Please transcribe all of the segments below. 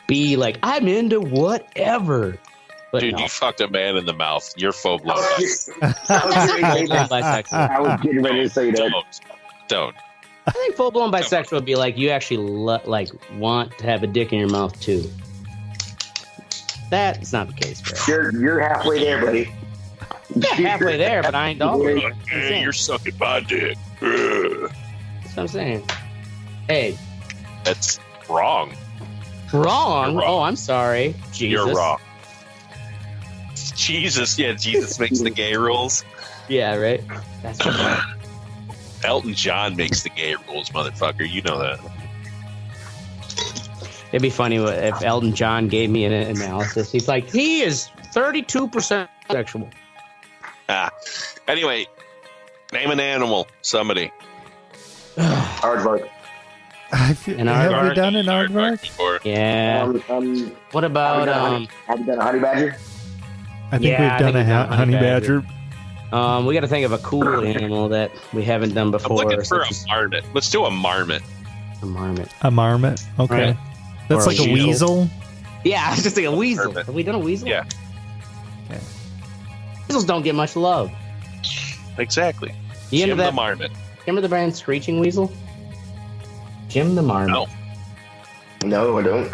be like, I'm into whatever. But Dude, no. you fucked a man in the mouth. You're full blown. Bisexual. I was getting ready to say that. Don't. I think full blown bisexual would be like you actually want to have a dick in your mouth too. That's not the case, bro. You're halfway there, buddy. Yeah, halfway there, but I ain't all the way. Hey, you're sucking my dick. That's what I'm saying. Hey, That's wrong. wrong? You're wrong. Oh, I'm sorry. Jesus. You're wrong. Jesus, yeah, Jesus makes the gay rules. Yeah, right. That's right. Elton John makes the gay rules, motherfucker. You know that. It'd be funny if Elton John gave me an analysis. He's like, he is 32% sexual. Anyway, name an animal. Somebody. Aardvark. Have we done an aardvark? Before. Yeah. What about have you done a honey badger? I think we've done a honey badger. We got to think of a cool animal that we haven't done I'm before. looking for a marmot. Let's do a marmot. A marmot. A marmot. Okay. Right. That's Or like a a weasel. Yeah, I was just thinking a weasel. Marmot. Have we done a weasel? Yeah. Okay. Weasels don't get much love. Exactly. You into Jim that? the marmot. Remember the band Screeching Weasel? Jim the Marmot. No. No, I don't.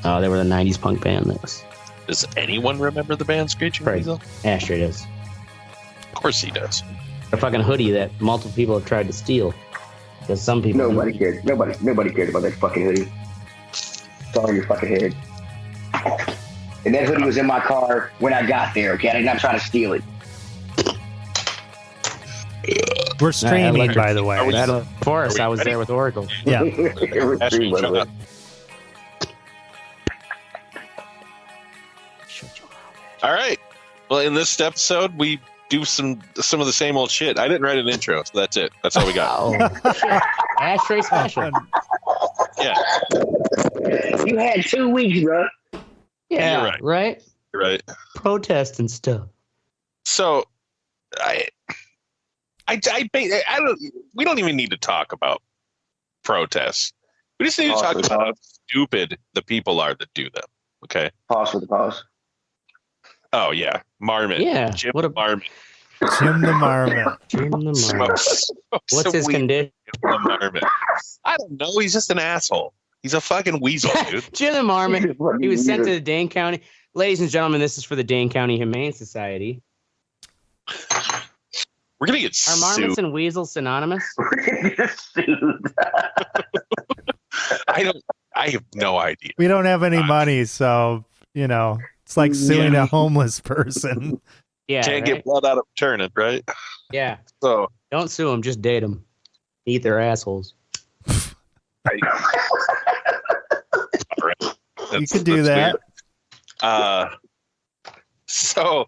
Oh, they were the 90s punk band. That was Does anyone remember the band Screeching Right. Weasel? Ashtray does. Of course he does. A fucking hoodie that multiple people have tried to steal. Because some people... Nobody cared. Nobody cared about that fucking hoodie. It's all in your fucking head. And that hoodie was in my car when I got there, okay? I did not try to steal it. We're streaming, by the way. Battle of Forest, I was there with Oracle. Yeah. It was Ashley, true, by the shut way. up. All right. Well, in this episode, we do some of the same old shit. I didn't write an intro, so that's it. That's all we got. Oh, shit. Ashtray special. Yeah, You had 2 weeks, bro. Yeah, You're right? you're right. Protest and stuff. So, I don't. We don't even need to talk about protests. We just need to talk about how stupid the people are that do them. Okay. Pause for the pause. Oh yeah, marmot. Yeah, Jim what a- marmot. Jim the marmot. Jim the Marmot. What's his condition? The marmot. I don't know. He's just an asshole. He's a fucking weasel, dude. Jim the Marmot. He was sent to the Dane County. Ladies and gentlemen, this is for the Dane County Humane Society. We're gonna get Are sued. marmots and weasels synonymous? I have no idea. We don't have any money, so, it's like suing a homeless person. Yeah. Can't right? get blood out of a turnip, right? Yeah. So Don't sue them. Just date them. Eat their assholes. all right. You could do that. Weird. So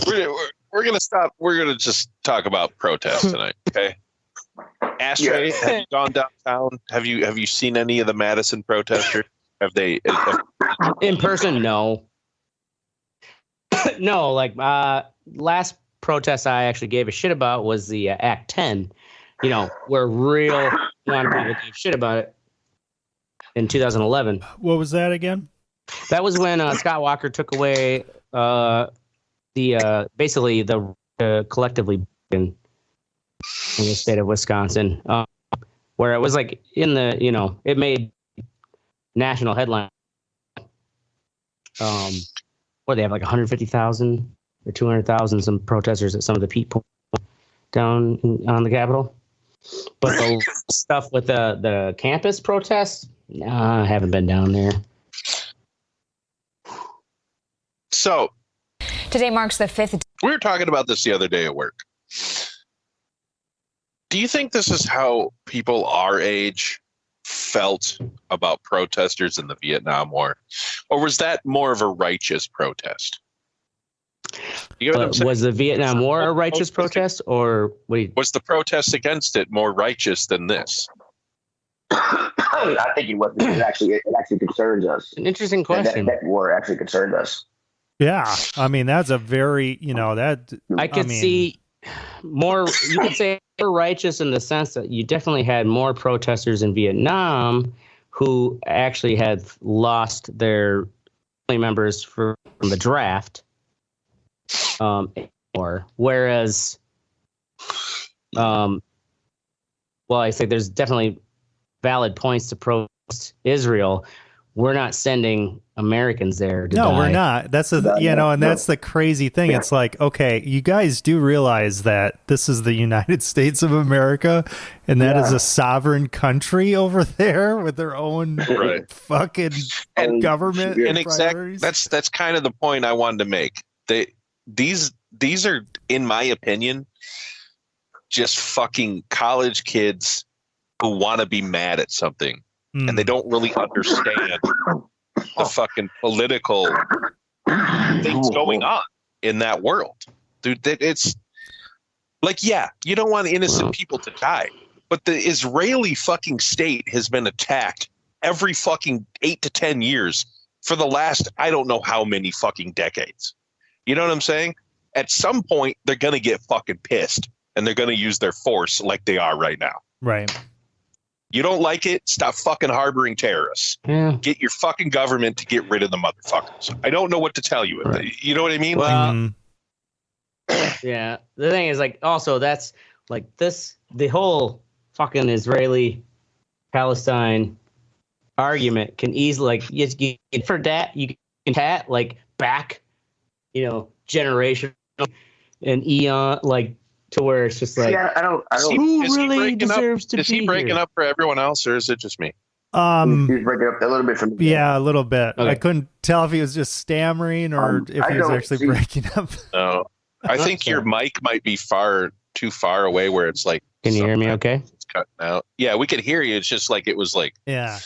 we're gonna stop. We're gonna just talk about protests tonight, okay? Ashtray, have you gone downtown? Have you seen any of the Madison protesters? Have they? In person, no. No, like last protest I actually gave a shit about was the Act 10. Where real lot of people gave shit about it in 2011. What was that again? That was when Scott Walker took away basically the collectively in the state of Wisconsin, where it was like in the it made national headline. What they have like 150,000 or 200,000 some protesters at some of the people down on the Capitol. But the stuff with the campus protests, nah, I haven't been down there. So Today marks the 5th. we were talking about this the other day at work. Do you think this is how people our age felt about protesters in the Vietnam War? Or was that more of a righteous protest? You know what I'm saying? Was the Vietnam War a righteous protest, or Was the protest against it more righteous than this? I think it was. It actually concerns us. an interesting question? That war actually concerned us. Yeah. I mean, that's a very, I could see more. You could say more righteous in the sense that you definitely had more protesters in Vietnam who actually had lost their family members from the draft. Whereas, well, I say there's definitely valid points to protest Israel. We're not sending Americans there to die. We're not. That's that's the crazy thing. It's like, okay, you guys do realize that this is the United States of America, and that is a sovereign country over there with their own fucking government and exactly. That's kind of the point I wanted to make. These are, in my opinion, just fucking college kids who want to be mad at something. And they don't really understand the fucking political things going on in that world. Dude, it's like, yeah, you don't want innocent people to die. But the Israeli fucking state has been attacked every fucking 8 to 10 years for the last, I don't know how many fucking decades. You know what I'm saying? At some point, they're going to get fucking pissed and they're going to use their force like they are right now. Right. You don't like it? Stop fucking harboring terrorists. Yeah. Get your fucking government to get rid of the motherfuckers. I don't know what to tell you. Right. You know what I mean? Well, yeah. The thing is, like, also that's like the whole fucking Israeli-Palestine argument can easily, like, you for that you can like back, generation and eon, like, to where it's just like, I don't. Who really deserves to be here? Is he breaking up for everyone else, or is it just me? He's breaking up a little bit from me. Yeah, a little bit. Okay. I couldn't tell if he was just stammering or if he was actually breaking up. No, I think your mic might be too far away where it's like. Can you hear me? Okay. It's cutting out. Yeah, we could hear you. It's just like it was like. Yeah.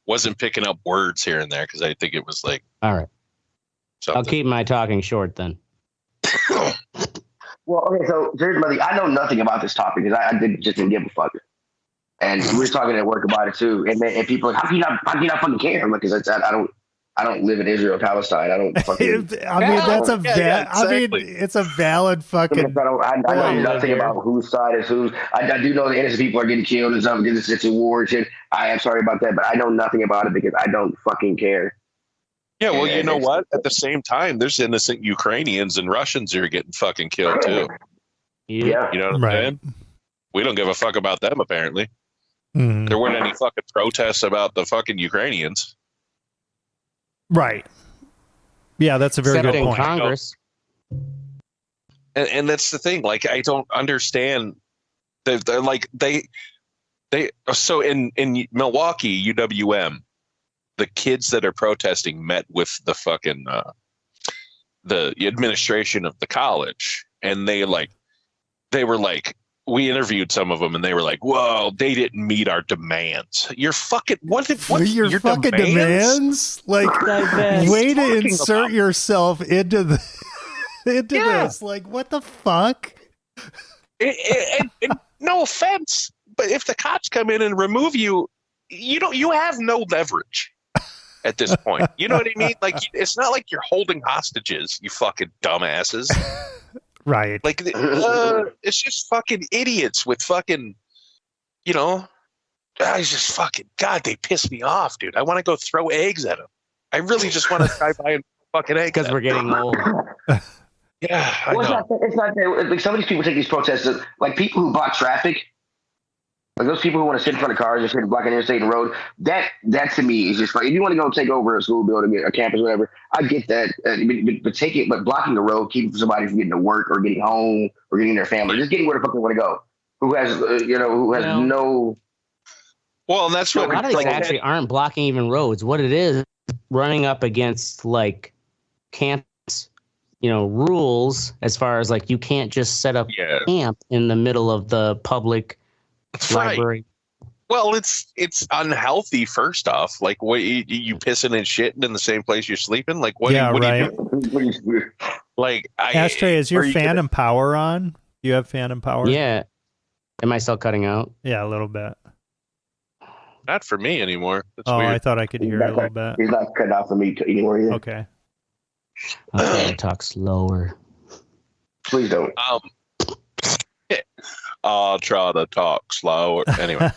Wasn't picking up words here and there because I think it was like. All right. Something. I'll keep my talking short then. Well, okay, so here's my thing. I know nothing about this topic because I didn't give a fuck. And we were talking at work about it too. And people are like, how can you not fucking care? I'm like, because I don't live in Israel, Palestine. I don't fucking. I mean, that's exactly. It's a valid fucking. I know nothing about whose side is whose. I do know the innocent people are getting killed and stuff. It's a war and shit. I am sorry about that, but I know nothing about it because I don't fucking care. Yeah, well, you know what? At the same time, there's innocent Ukrainians and Russians who are getting fucking killed too. Yeah. You know what I'm saying? We don't give a fuck about them, apparently. Mm. There weren't any fucking protests about the fucking Ukrainians. Right. Yeah, that's a very good point. Congress. And that's the thing. Like, I don't understand. They're like, so in Milwaukee, UWM, the kids that are protesting met with the fucking the administration of the college, and they were like, we interviewed some of them, and they were like, "Whoa, they didn't meet our demands." You're fucking what your fucking demands? Like, way to insert yourself into this. Like, what the fuck? And no offense, but if the cops come in and remove you, you have no leverage at this point. You know what I mean? Like, it's not like you're holding hostages, you fucking dumbasses. Right. Like, it's just fucking idiots with fucking, I just fucking, God, they piss me off, dude. I want to go throw eggs at them. I really just want to drive by and fucking eggs. Because we're getting old. Yeah, I know. It's not like some of these people take these protests, like people who block traffic. Like those people who want to sit in front of cars and sit and block an interstate and road, that to me is just like, if you want to go take over a school building, a campus, whatever, I get that. But blocking the road, keeping somebody from getting to work or getting home or getting their family, just getting where the fuck they want to go. Who has no. Well, and that's what a lot of these actually aren't blocking even roads. What it is, running up against like campus, rules as far as like you can't just set up camp in the middle of the public. Library. Right. Well, it's unhealthy. First off, like, what you pissing and shitting in the same place you're sleeping? Like, what? Yeah, what right. Do you do? Like, Ashtray, is your Phantom Power on? You have Phantom Power? Yeah. Am I still cutting out? Yeah, a little bit. Not for me anymore. That's weird. I thought I could hear it a little bit. He's not cutting out for me anymore either. Okay. I'll talk slower. Please don't. I'll try to talk slower. Anyway,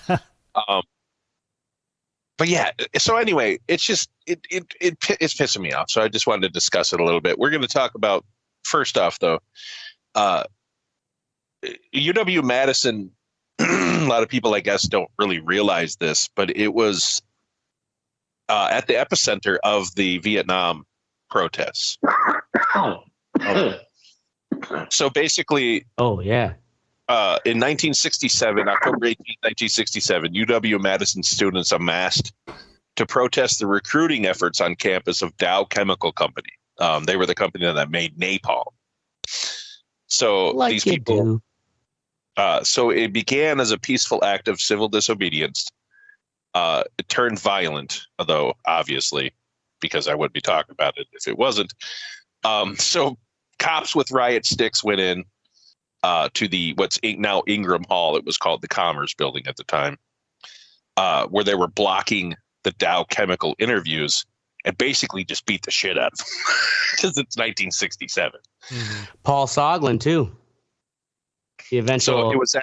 but yeah, so anyway, it's just it's pissing me off. So I just wanted to discuss it a little bit. We're going to talk about, first off though, UW Madison. A lot of people, I guess, don't really realize this, but it was at the epicenter of the Vietnam protests. So basically, oh yeah. In 1967, October 18, 1967, UW-Madison students amassed to protest the recruiting efforts on campus of Dow Chemical Company. They were the company that made napalm. So Like these you people. do. So it began as a peaceful act of civil disobedience. It turned violent, although obviously, because I wouldn't be talking about it if it wasn't. So cops with riot sticks went in. To the what's now Ingram Hall. It was called the Commerce Building at the time, where they were blocking the Dow Chemical interviews and basically just beat the shit out of them because it's 1967. Mm-hmm. Paul Soglin too. The eventual. So it was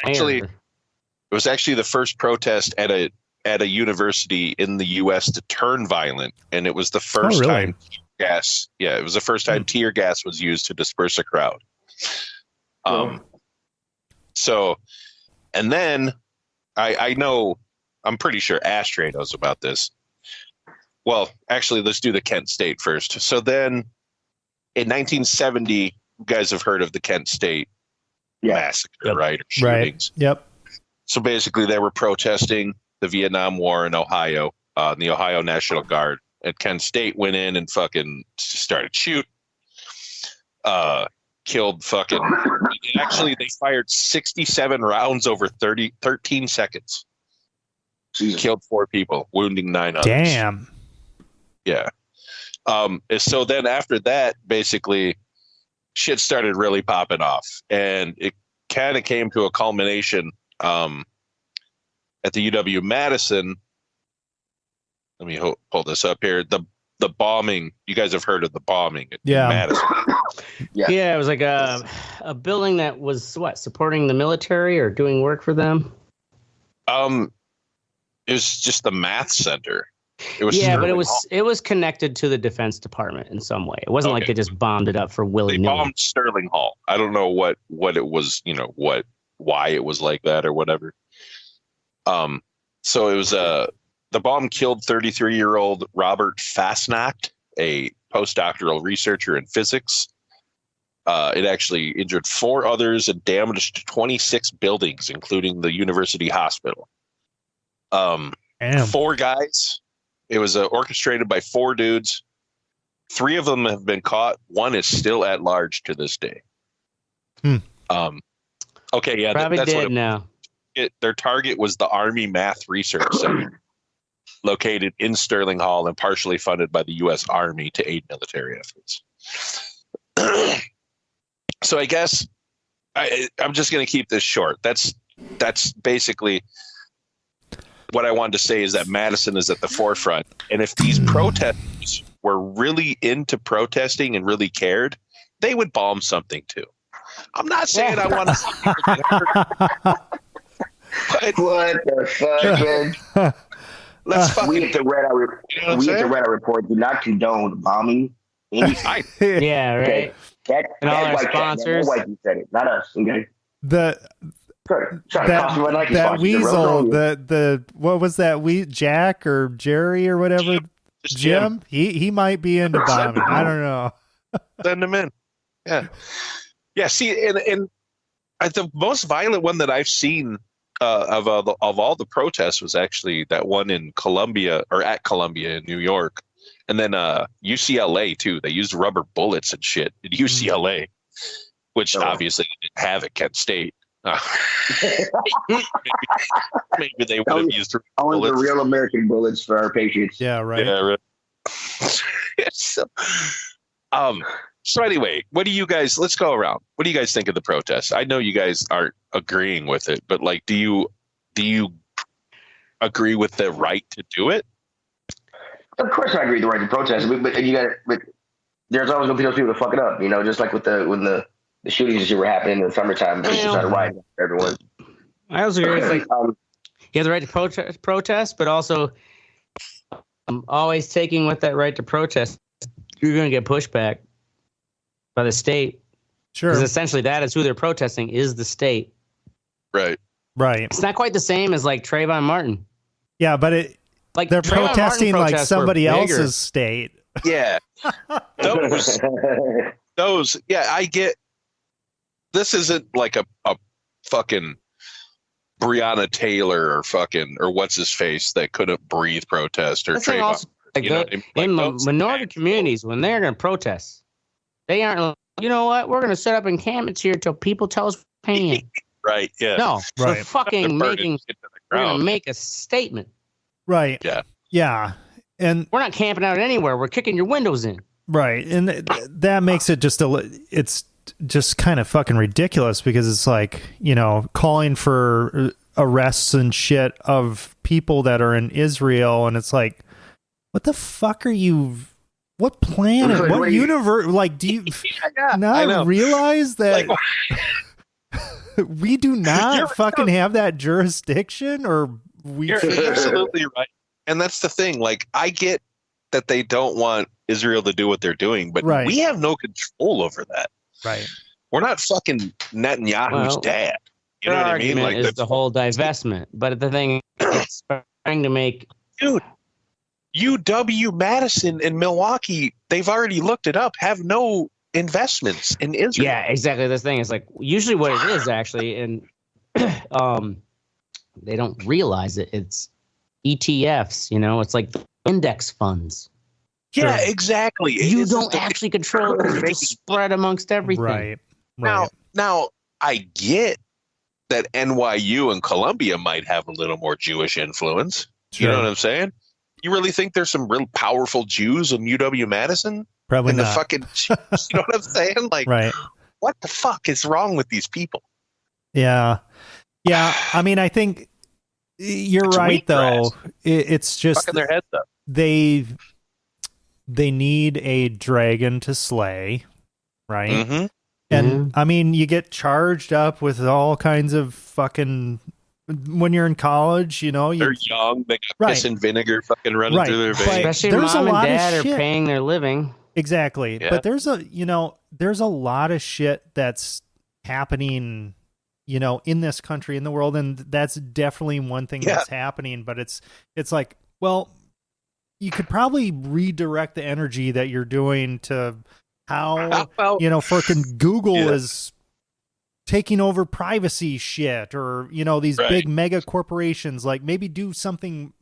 actually the first protest at a university in the U.S. to turn violent, and it was the first time tear gas. Yeah, it was the first time tear gas was used to disperse a crowd. So, and then I know, I'm pretty sure Ashtray knows about this. Well, actually, let's do the Kent State first. So then in 1970, you guys have heard of the Kent State massacre, right? Or shootings. Right. Yep. So basically they were protesting the Vietnam War in Ohio. The Ohio National Guard at Kent State went in and fucking started shooting. Killed fucking. Actually, they fired 67 rounds over 13 seconds. Jesus. Killed 4 people, wounding 9 others. Damn. Yeah. So then after that, basically, shit started really popping off, and it kind of came to a culmination at the UW Madison. Let me pull this up here. The bombing. You guys have heard of the bombing at Madison. Yeah, it was like a building that was supporting the military or doing work for them. It was just the math center. It was but it was connected to the Defense Department in some way. It wasn't like they just bombed it up for willy-nilly. They bombed Sterling Hall. I don't know what it was, why it was like that or whatever. So it was the bomb killed 33-year-old Robert Fastnacht, a postdoctoral researcher in physics. It actually injured 4 others and damaged 26 buildings, including the university hospital. 4 guys. It was orchestrated by 4 dudes. 3 of them have been caught. 1 is still at large to this day. Okay, yeah, probably that's dead what now. Their target was the Army Math Research Center, located in Sterling Hall and partially funded by the U.S. Army to aid military efforts. So I guess I'm just going to keep this short. That's basically what I wanted to say, is that Madison is at the forefront. And if these protesters were really into protesting and really cared, they would bomb something too. I'm not saying I want to see people get hurt. What the fuck, man? Let's fucking We at the Red Eye Report do not condone bombing. Yeah, right. And all our sponsors. White people said it, not us. Okay. Sorry, that weasel, the what was that? Jack or Jerry or whatever. Jim. He might be into bombing. I don't know. Send him in. Yeah. See, and the most violent one that I've seen of all the protests was actually that one in Columbia, or at Columbia in New York, and then UCLA too. They used rubber bullets and shit at UCLA, which obviously they didn't have at Kent State. Maybe they would have used only the real American bullets for our patriots. Yeah, right. Yeah, right. So anyway, what do you guys? Let's go around. What do you guys think of the protests? I know you guys aren't agreeing with it, but like, do you agree with the right to do it? Of course, I agree with the right to protest, but there's always gonna be those people to fuck it up. Just like when the shootings that were happening in the summertime, people started rioting everyone. I also agree. It's like you have the right to protest, but also always taking with that right to protest, you're going to get pushback by the state. Sure. Because essentially that is who they're protesting, is the state. Right. Right. It's not quite the same as like Trayvon Martin. Yeah, but they're Trayvon protesting Martin like protests somebody were bigger. else's state. Yeah. Those, yeah, I get. This isn't like a fucking Breonna Taylor or what's his face that couldn't breathe protest or That's like Trayvon. also, like, You know what I mean? Like in those minority guys. communities, when they're going to protest, they aren't like, you know what, we're going to set up encampments here till people tell us we're paying. Right. Yeah. No, we're Right. fucking They're making, burning shit to the we're going ground. to make a statement. Right. Yeah. Yeah. And We're not camping out anywhere. We're kicking your windows in. right. And that makes it it's just kind of fucking ridiculous because it's like, calling for arrests and shit of people that are in Israel. And it's like, what the fuck are you, what planet, what universe, like, do you I know. not realize that we do You're- not fucking have that jurisdiction or we You're absolutely right. And that's the thing. Like, I get that they don't want Israel to do what they're doing, but Right. we have no control over that. right. We're not fucking Netanyahu's Well, dad. You know Their what I mean? argument Like is that's- the whole divestment. But the thing is, trying to make dude, UW Madison and Milwaukee, they've already looked it up, have no investments in Israel. yeah, exactly. This thing is like usually what it is actually, and they don't realize it. It's ETFs. It's like index funds. Yeah, Sure. exactly. You It's don't just- actually control it because you're just spread amongst everything. Right. Now I get that NYU and Columbia might have a little more Jewish influence. You know Sure. what I'm saying? You really think there's some real powerful Jews in UW Madison? Probably In the not. fucking, you know what I'm saying? Like, Right. what the fuck is wrong with these people? Yeah. Yeah. I mean, I think you're It's right, though. wheatgrass. It's just Fucking their heads up. they need a dragon to slay, right? Mm-hmm. And I mean, you get charged up with all kinds of fucking when you're in college, They're young. They got Right. piss and vinegar fucking running Right. through their But- veins. Especially There's a mom and lot of dad are shit. paying their living. Exactly. Yeah. But there's a lot of shit that's happening, in this country, in the world, and that's definitely one thing Yeah. that's happening, but it's like, well, you could probably redirect the energy that you're doing to how, Well, freaking Google Yeah. is taking over privacy shit or, these Right. big mega corporations, like maybe do something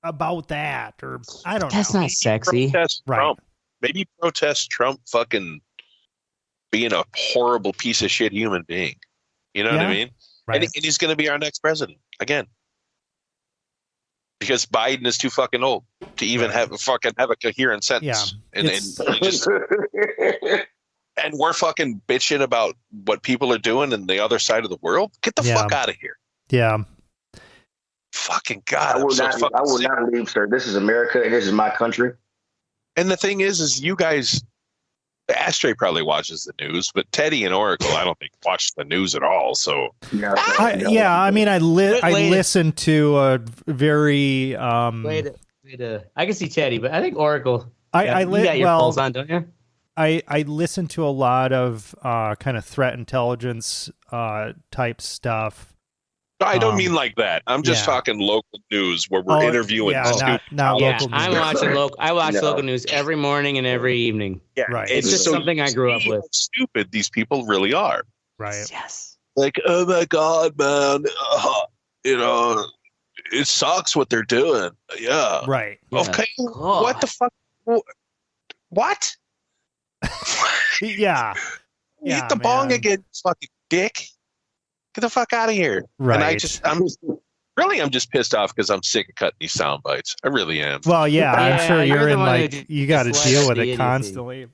about that or I don't That's know. not sexy. protest Right. Trump. Maybe protest Trump fucking being a horrible piece of shit human being. You know what I Yeah. mean? Right. And he's going to be our next president again. Because Biden is too fucking old to even have a coherent sentence. And it's- and we're fucking bitching about what people are doing in the other side of the world. Get the Yeah. fuck out of here. Yeah. Fucking God. I will I'm so not. fucking I will sick. not leave, sir. This is America, and this is my country. And the thing is you guys, Ashtray probably watches the news, but Teddy and Oracle, I don't think watch the news at all. So No, I mean, I Wait. listened to a very Wait a, I can see Teddy, but I think Oracle. I you got your pulse on, don't you? I listen to a lot of kind of threat intelligence type stuff. I don't mean like that. I'm just yeah. talking local news where we're interviewing. Yeah, stupid not Yeah, local I'm news. watching local. I watch No. local news every morning and every evening. Yeah, Right. It's just so something I grew up see with. how stupid these people really are. Right. Yes. Like, oh my God, man. It sucks what they're doing. Yeah. Right. Yeah. Okay. God. What the fuck? What? Yeah. Eat the bong man. again, fucking dick. Get the fuck out of here. Right. And I'm just pissed off because I'm sick of cutting these sound bites. I really am. Well, yeah, I'm Yeah, sure you're you're the in one who like you got to just deal likes with the it idiocy. constantly.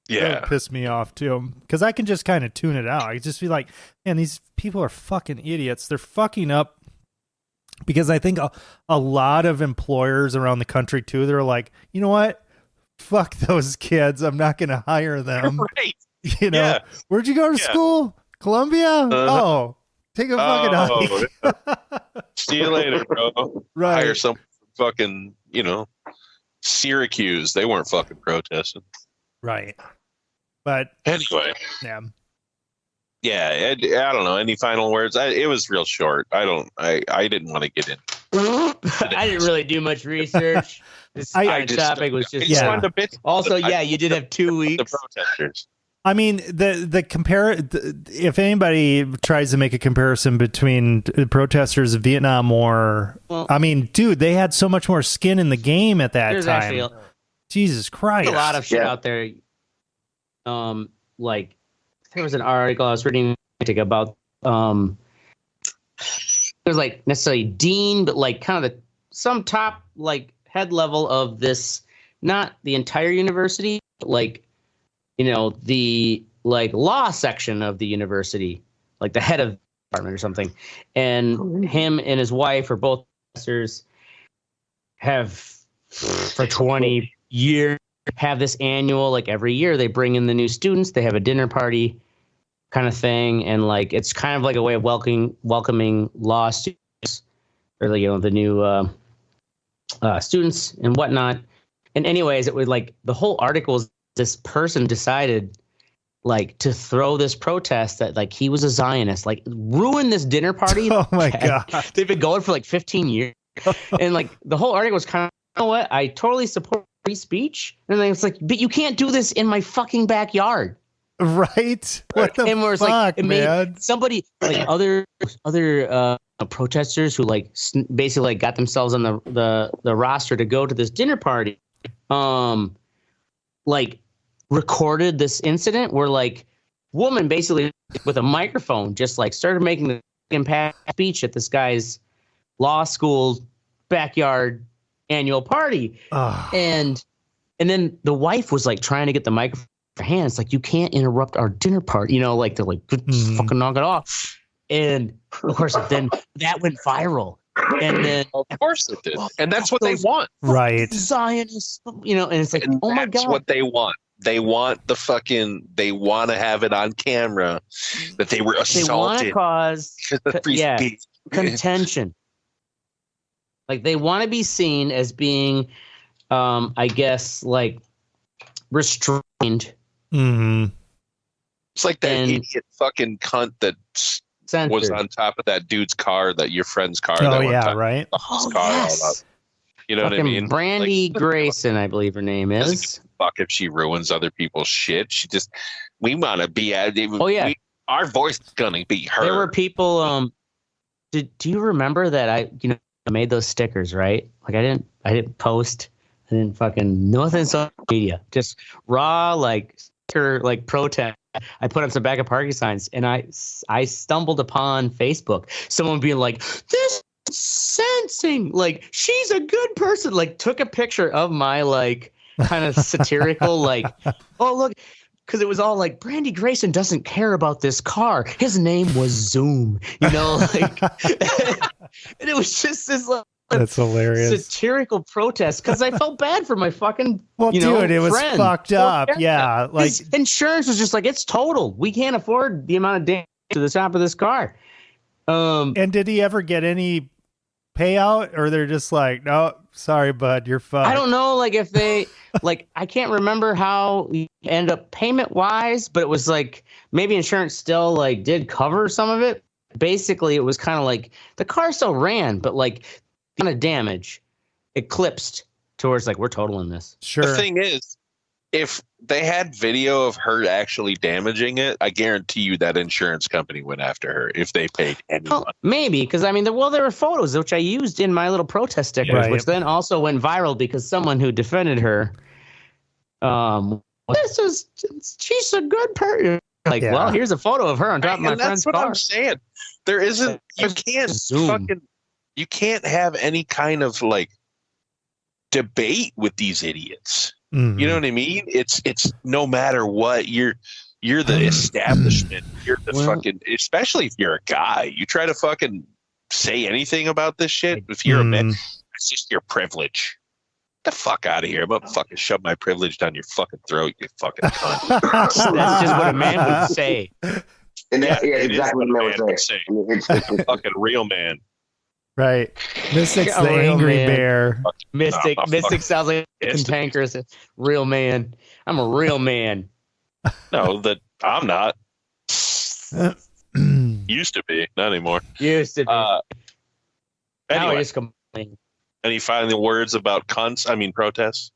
Yeah. That'll piss me off too, because I can just kind of tune it out. I just be like, man, these people are fucking idiots. They're fucking up. Because I think a lot of employers around the country too, they're like, you know what? Fuck those kids. I'm not going to hire them. Right. Yeah. Where'd you go to school? Columbia? Oh, take a fucking hike. See you later, bro. Right. Hire some fucking, Syracuse. They weren't fucking protesting. Right. But anyway, yeah. Yeah, I don't know. Any final words? It was real short. I didn't want to get in. I didn't really do much research. This topic was just Also, you did have 2 weeks. The protesters. I mean, if anybody tries to make a comparison between protesters of Vietnam War, I mean, dude, they had so much more skin in the game at that time. Jesus Christ. A lot of shit out there. Like, there was an article I was reading about it was like necessarily dean, but like kind of some top like head level of this, not the entire university, but like, the like law section of the university, like the head of the department or something. And him and his wife are both professors, have for 20 years have this annual, like every year they bring in the new students, they have a dinner party kind of thing, and like it's kind of like a way of welcoming law students, or the new students and whatnot. And anyways, it was like the whole article is this person decided like to throw this protest that like he was a Zionist, like ruin this dinner party. Oh my God. They've been going for like 15 years. And like the whole article was kind of, you know what? I totally support free speech. And then it's like, but you can't do this in my fucking backyard. Right? What the and fuck, like, it man? made somebody like other protesters who like basically like got themselves on the roster to go to this dinner party, like recorded this incident where like woman basically with a microphone just like started making the impact speech at this guy's law school backyard annual party. And then the wife was like trying to get the microphone in her hand. It's like, you can't interrupt our dinner party, like they're like, fucking knock it off. And of course then that went viral. And then of course it did. And that's what they want. Right. Zionists, and it's like, oh my God. That's what they want. They want they want to have it on camera that they were assaulted. They want to cause free speech. contention. Like they want to be seen as being, I guess, like restrained. Mm-hmm. It's like that idiot fucking cunt that was on top of that dude's car, that your friend's car. Oh, yeah, right. Yes. You know what I mean? Brandy Grayson, I believe her name is. Fuck if she ruins other people's shit. We want to be at it. Oh, yeah. Our voice is going to be heard. There were people, do you remember that I made those stickers, right? Like I didn't post. I didn't fucking nothing social media. Just raw like sticker like protest. I put up some backup parking signs, and I stumbled upon Facebook. Someone being like, "This is sensing, like she's a good person." Like took a picture of my like kind of satirical like, oh look, because it was all like Brandy Grayson doesn't care about this car. His name was Zoom, like, and it was just this like. That's hilarious. Satirical protest because I felt bad for my fucking dude, it was friend. fucked up. Yeah, like his insurance was just like, it's total. We can't afford the amount of damage to the top of this car. And did he ever get any payout, or they're just like, no, sorry, bud, you're fucked? I don't know, like if they like, I can't remember how you end up payment wise, but it was like maybe insurance still like did cover some of it. Basically, it was kind of like the car still ran, but like. Kind of damage eclipsed towards like we're totaling this. Sure. The thing is, if they had video of her actually damaging it, I guarantee you that insurance company went after her if they paid anyone. Well, maybe because I mean, there were photos which I used in my little protest stickers, which then also went viral because someone who defended her, she's a good person. Like, well, here's a photo of her on top of my friend's car. That's what I'm saying. There isn't. You can't fucking. You can't have any kind of like debate with these idiots. Mm-hmm. You know what I mean? It's no matter what, you're the establishment. You're the fucking, especially if you're a guy, you try to fucking say anything about this shit. If you're a man, it's just your privilege. Get the fuck out of here. I'm gonna fucking shove my privilege down your fucking throat, you fucking cunt. That's just what a man would say. And that's exactly what a man would say. It's a fucking real man. Right. Mystic's A the real angry man. bear. Mystic sounds like a Yes. cantankerous real man. I'm a real man. No, that I'm not. Used to be, not anymore. Used to be. Now I Anyway, just complain. any final words about protests?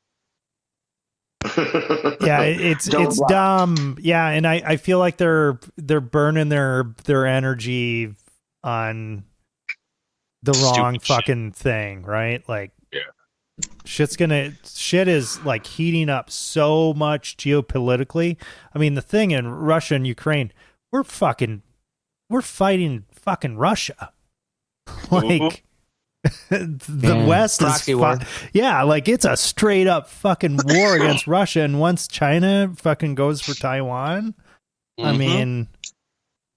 Yeah, it's Don't block. dumb. Yeah, and I feel like they're burning their energy on the wrong Stupid shit. fucking thing, right? Like, Yeah. shit is like heating up so much geopolitically. I mean, the thing in Russia and Ukraine, we're fighting fucking Russia. Like, the Yeah. West is Proxy war. yeah, like it's a straight up fucking war against Russia. And once China fucking goes for Taiwan, I Mhm. mean,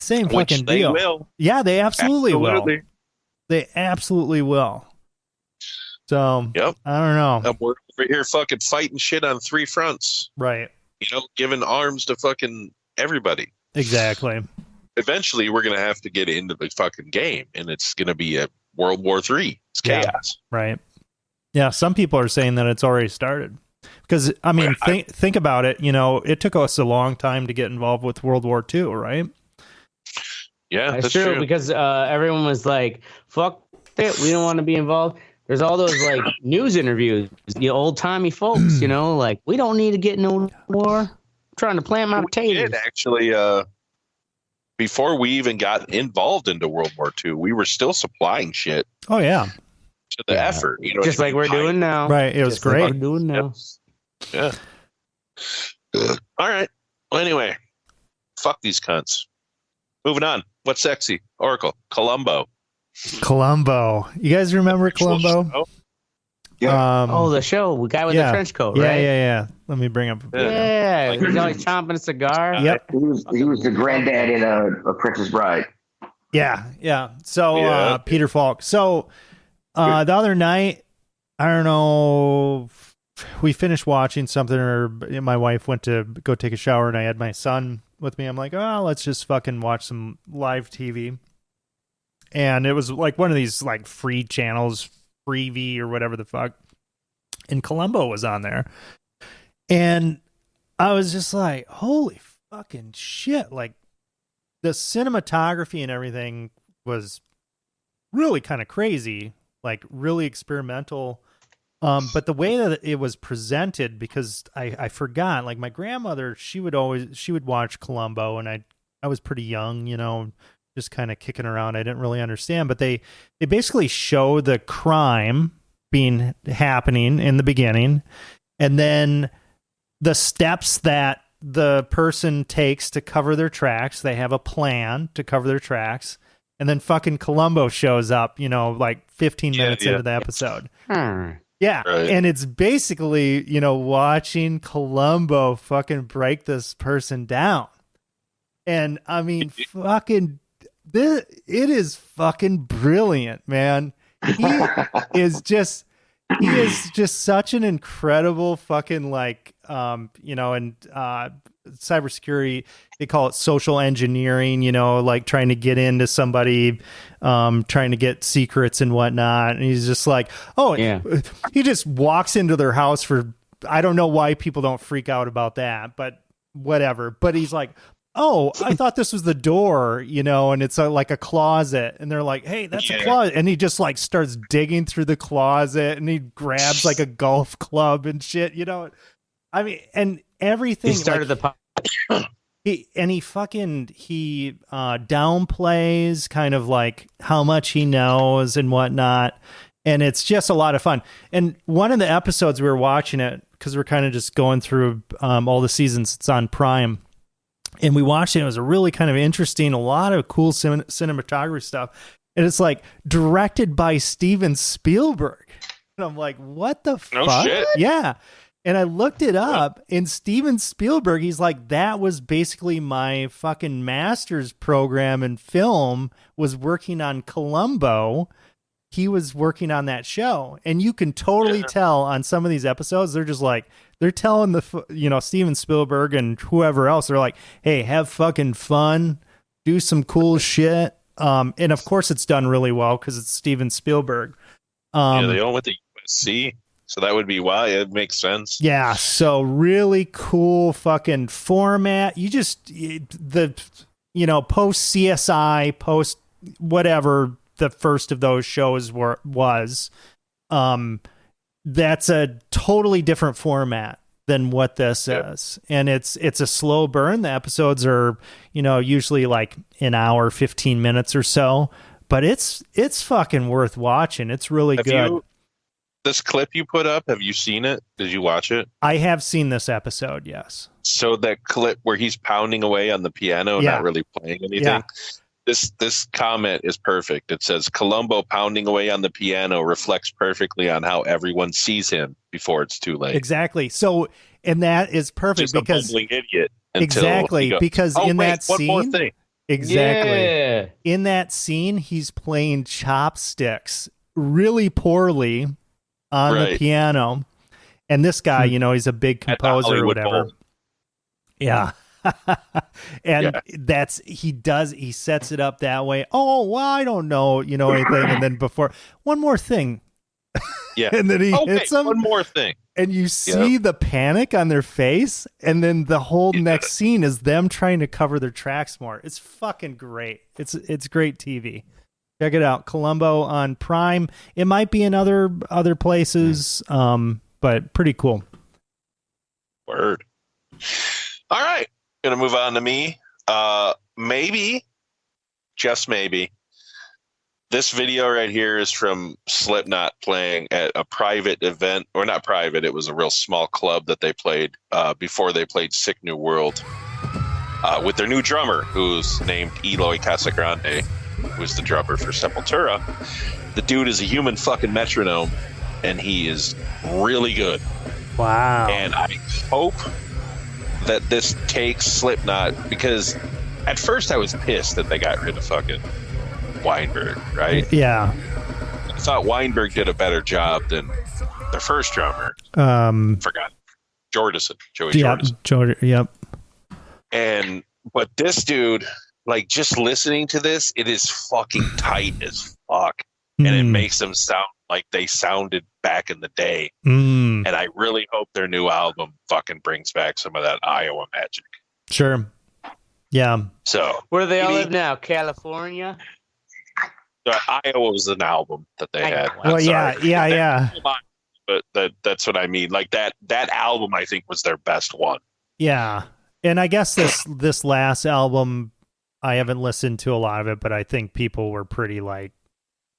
same Which fucking they deal. will. Yeah, they absolutely will. They absolutely will. So, Yep. I don't know. And we're over here fucking fighting shit on three fronts. Right. Giving arms to fucking everybody. Exactly. Eventually, we're gonna have to get into the fucking game, and it's gonna be a World War III. It's Yeah. chaos. Right. Yeah, some people are saying that it's already started. Because, I mean, think about it. It took us a long time to get involved with World War II, right? Yeah, That's that's true, true. because everyone was like, "Fuck it, we don't want to be involved." There's all those like news interviews, the old timey folks, like we don't need to get in no war. I'm trying to plant my We potatoes. did actually. Before we even got involved into World War II, we were still supplying shit Oh, yeah. to the Yeah. effort. Just like we're doing now. Right. It was Just like great. we're doing now. Yeah. All right. Well, anyway, fuck these cunts. Moving on. What's sexy? Oracle. Columbo. Columbo. You guys remember Columbo? Yeah. Oh, the show, the guy with the trench coat, yeah, right? Yeah. Let me bring up. Yeah, Like- he's always chomping a cigar. Yep. He was the granddad in a Princess Bride. Yeah. So, Yeah. Peter Falk. So, the other night, I don't know, we finished watching something, or my wife went to go take a shower, and I had my son with me. I'm like, oh, let's just fucking watch some live TV. And it was like one of these like free channels, Freevee or whatever the fuck. And Columbo was on there. And I was just like, holy fucking shit. Like, the cinematography and everything was really kind of crazy, like really experimental. But the way that it was presented, because I forgot, like my grandmother, she would watch Columbo, and I was pretty young, just kind of kicking around. I didn't really understand, but they basically show the crime happening in the beginning, and then the steps that the person takes to cover their tracks. They have a plan to cover their tracks, and then fucking Columbo shows up, like 15 minutes into the episode. Yeah, Right. and it's basically, watching Columbo fucking break this person down. And I mean, it is fucking brilliant, man. He is just such an incredible fucking in cybersecurity, they call it social engineering, like trying to get into somebody, trying to get secrets and whatnot. And he's just like, he just walks into their house for, I don't know why people don't freak out about that, but whatever. But he's like, oh, I thought this was the door, and it's like a closet. And they're like, hey, that's a closet. And he just like starts digging through the closet, and he grabs like a golf club and shit, I mean, and everything. He started he downplays kind of like how much he knows and whatnot. And it's just a lot of fun. And one of the episodes we were watching it, because we're kind of just going through all the seasons, it's on Prime. And we watched it. It was a really kind of interesting, a lot of cool cinematography stuff. And it's like directed by Steven Spielberg. And I'm like, what the fuck? Shit. Yeah. And I looked it up, and Steven Spielberg, he's like, that was basically my fucking master's program in film, was working on Columbo. He was working on that show. And you can totally tell on some of these episodes, they're just like, they're telling Steven Spielberg and whoever else, they're like, hey, have fucking fun, do some cool shit. And of course it's done really well because it's Steven Spielberg. They all went to USC, so that would be why. It makes sense. Yeah, so really cool fucking format. You just post CSI, post whatever the first of those shows was. That's a totally different format than what this is, and it's a slow burn. The episodes are usually like an hour, 15 minutes or so, but it's fucking worth watching. It's really good. This clip you put up, have you seen it? Did you watch it? I have seen this episode, yes. So that clip where he's pounding away on the piano, not really playing anything. Yeah. This comment is perfect. It says, Columbo pounding away on the piano reflects perfectly on how everyone sees him before it's too late. Exactly. So, and that is perfect Just because a bumbling idiot. Exactly. Because that scene, one more thing. Exactly. Yeah. In that scene, he's playing chopsticks really poorly on the piano. And this guy, he's a big composer or whatever. Bowl. Yeah. And he sets it up that way. Oh, well, I don't know, anything. And then one more thing. Yeah. And then he hits them. One more thing. And you see the panic on their face. And then the whole next scene is them trying to cover their tracks more. It's fucking great. It's great TV. Check it out. Columbo on Prime. It might be in other places, but pretty cool. Word. All right. Gonna move on to me. Maybe, just maybe, this video right here is from Slipknot playing at a private event, or not private, it was a real small club that they played before they played Sick New World with their new drummer, who's named Eloy Casagrande, who's the drummer for Sepultura. The dude is a human fucking metronome, and he is really good. Wow. And I hope that this takes Slipknot, because at first I was pissed that they got rid of fucking Weinberg, right? Yeah. I thought Weinberg did a better job than their first drummer. Forgot. Joey Jordison. Yep. But this dude, like, just listening to this, it is fucking tight as fuck. And it makes them sound like they sounded back in the day. And I really hope their new album fucking brings back some of that Iowa magic. Sure. Yeah. So where do they all live now? California? Iowa was an album that they had. Well, yeah. But that's what I mean. Like that album, I think, was their best one. Yeah. And I guess this last album, I haven't listened to a lot of it, but I think people were pretty like,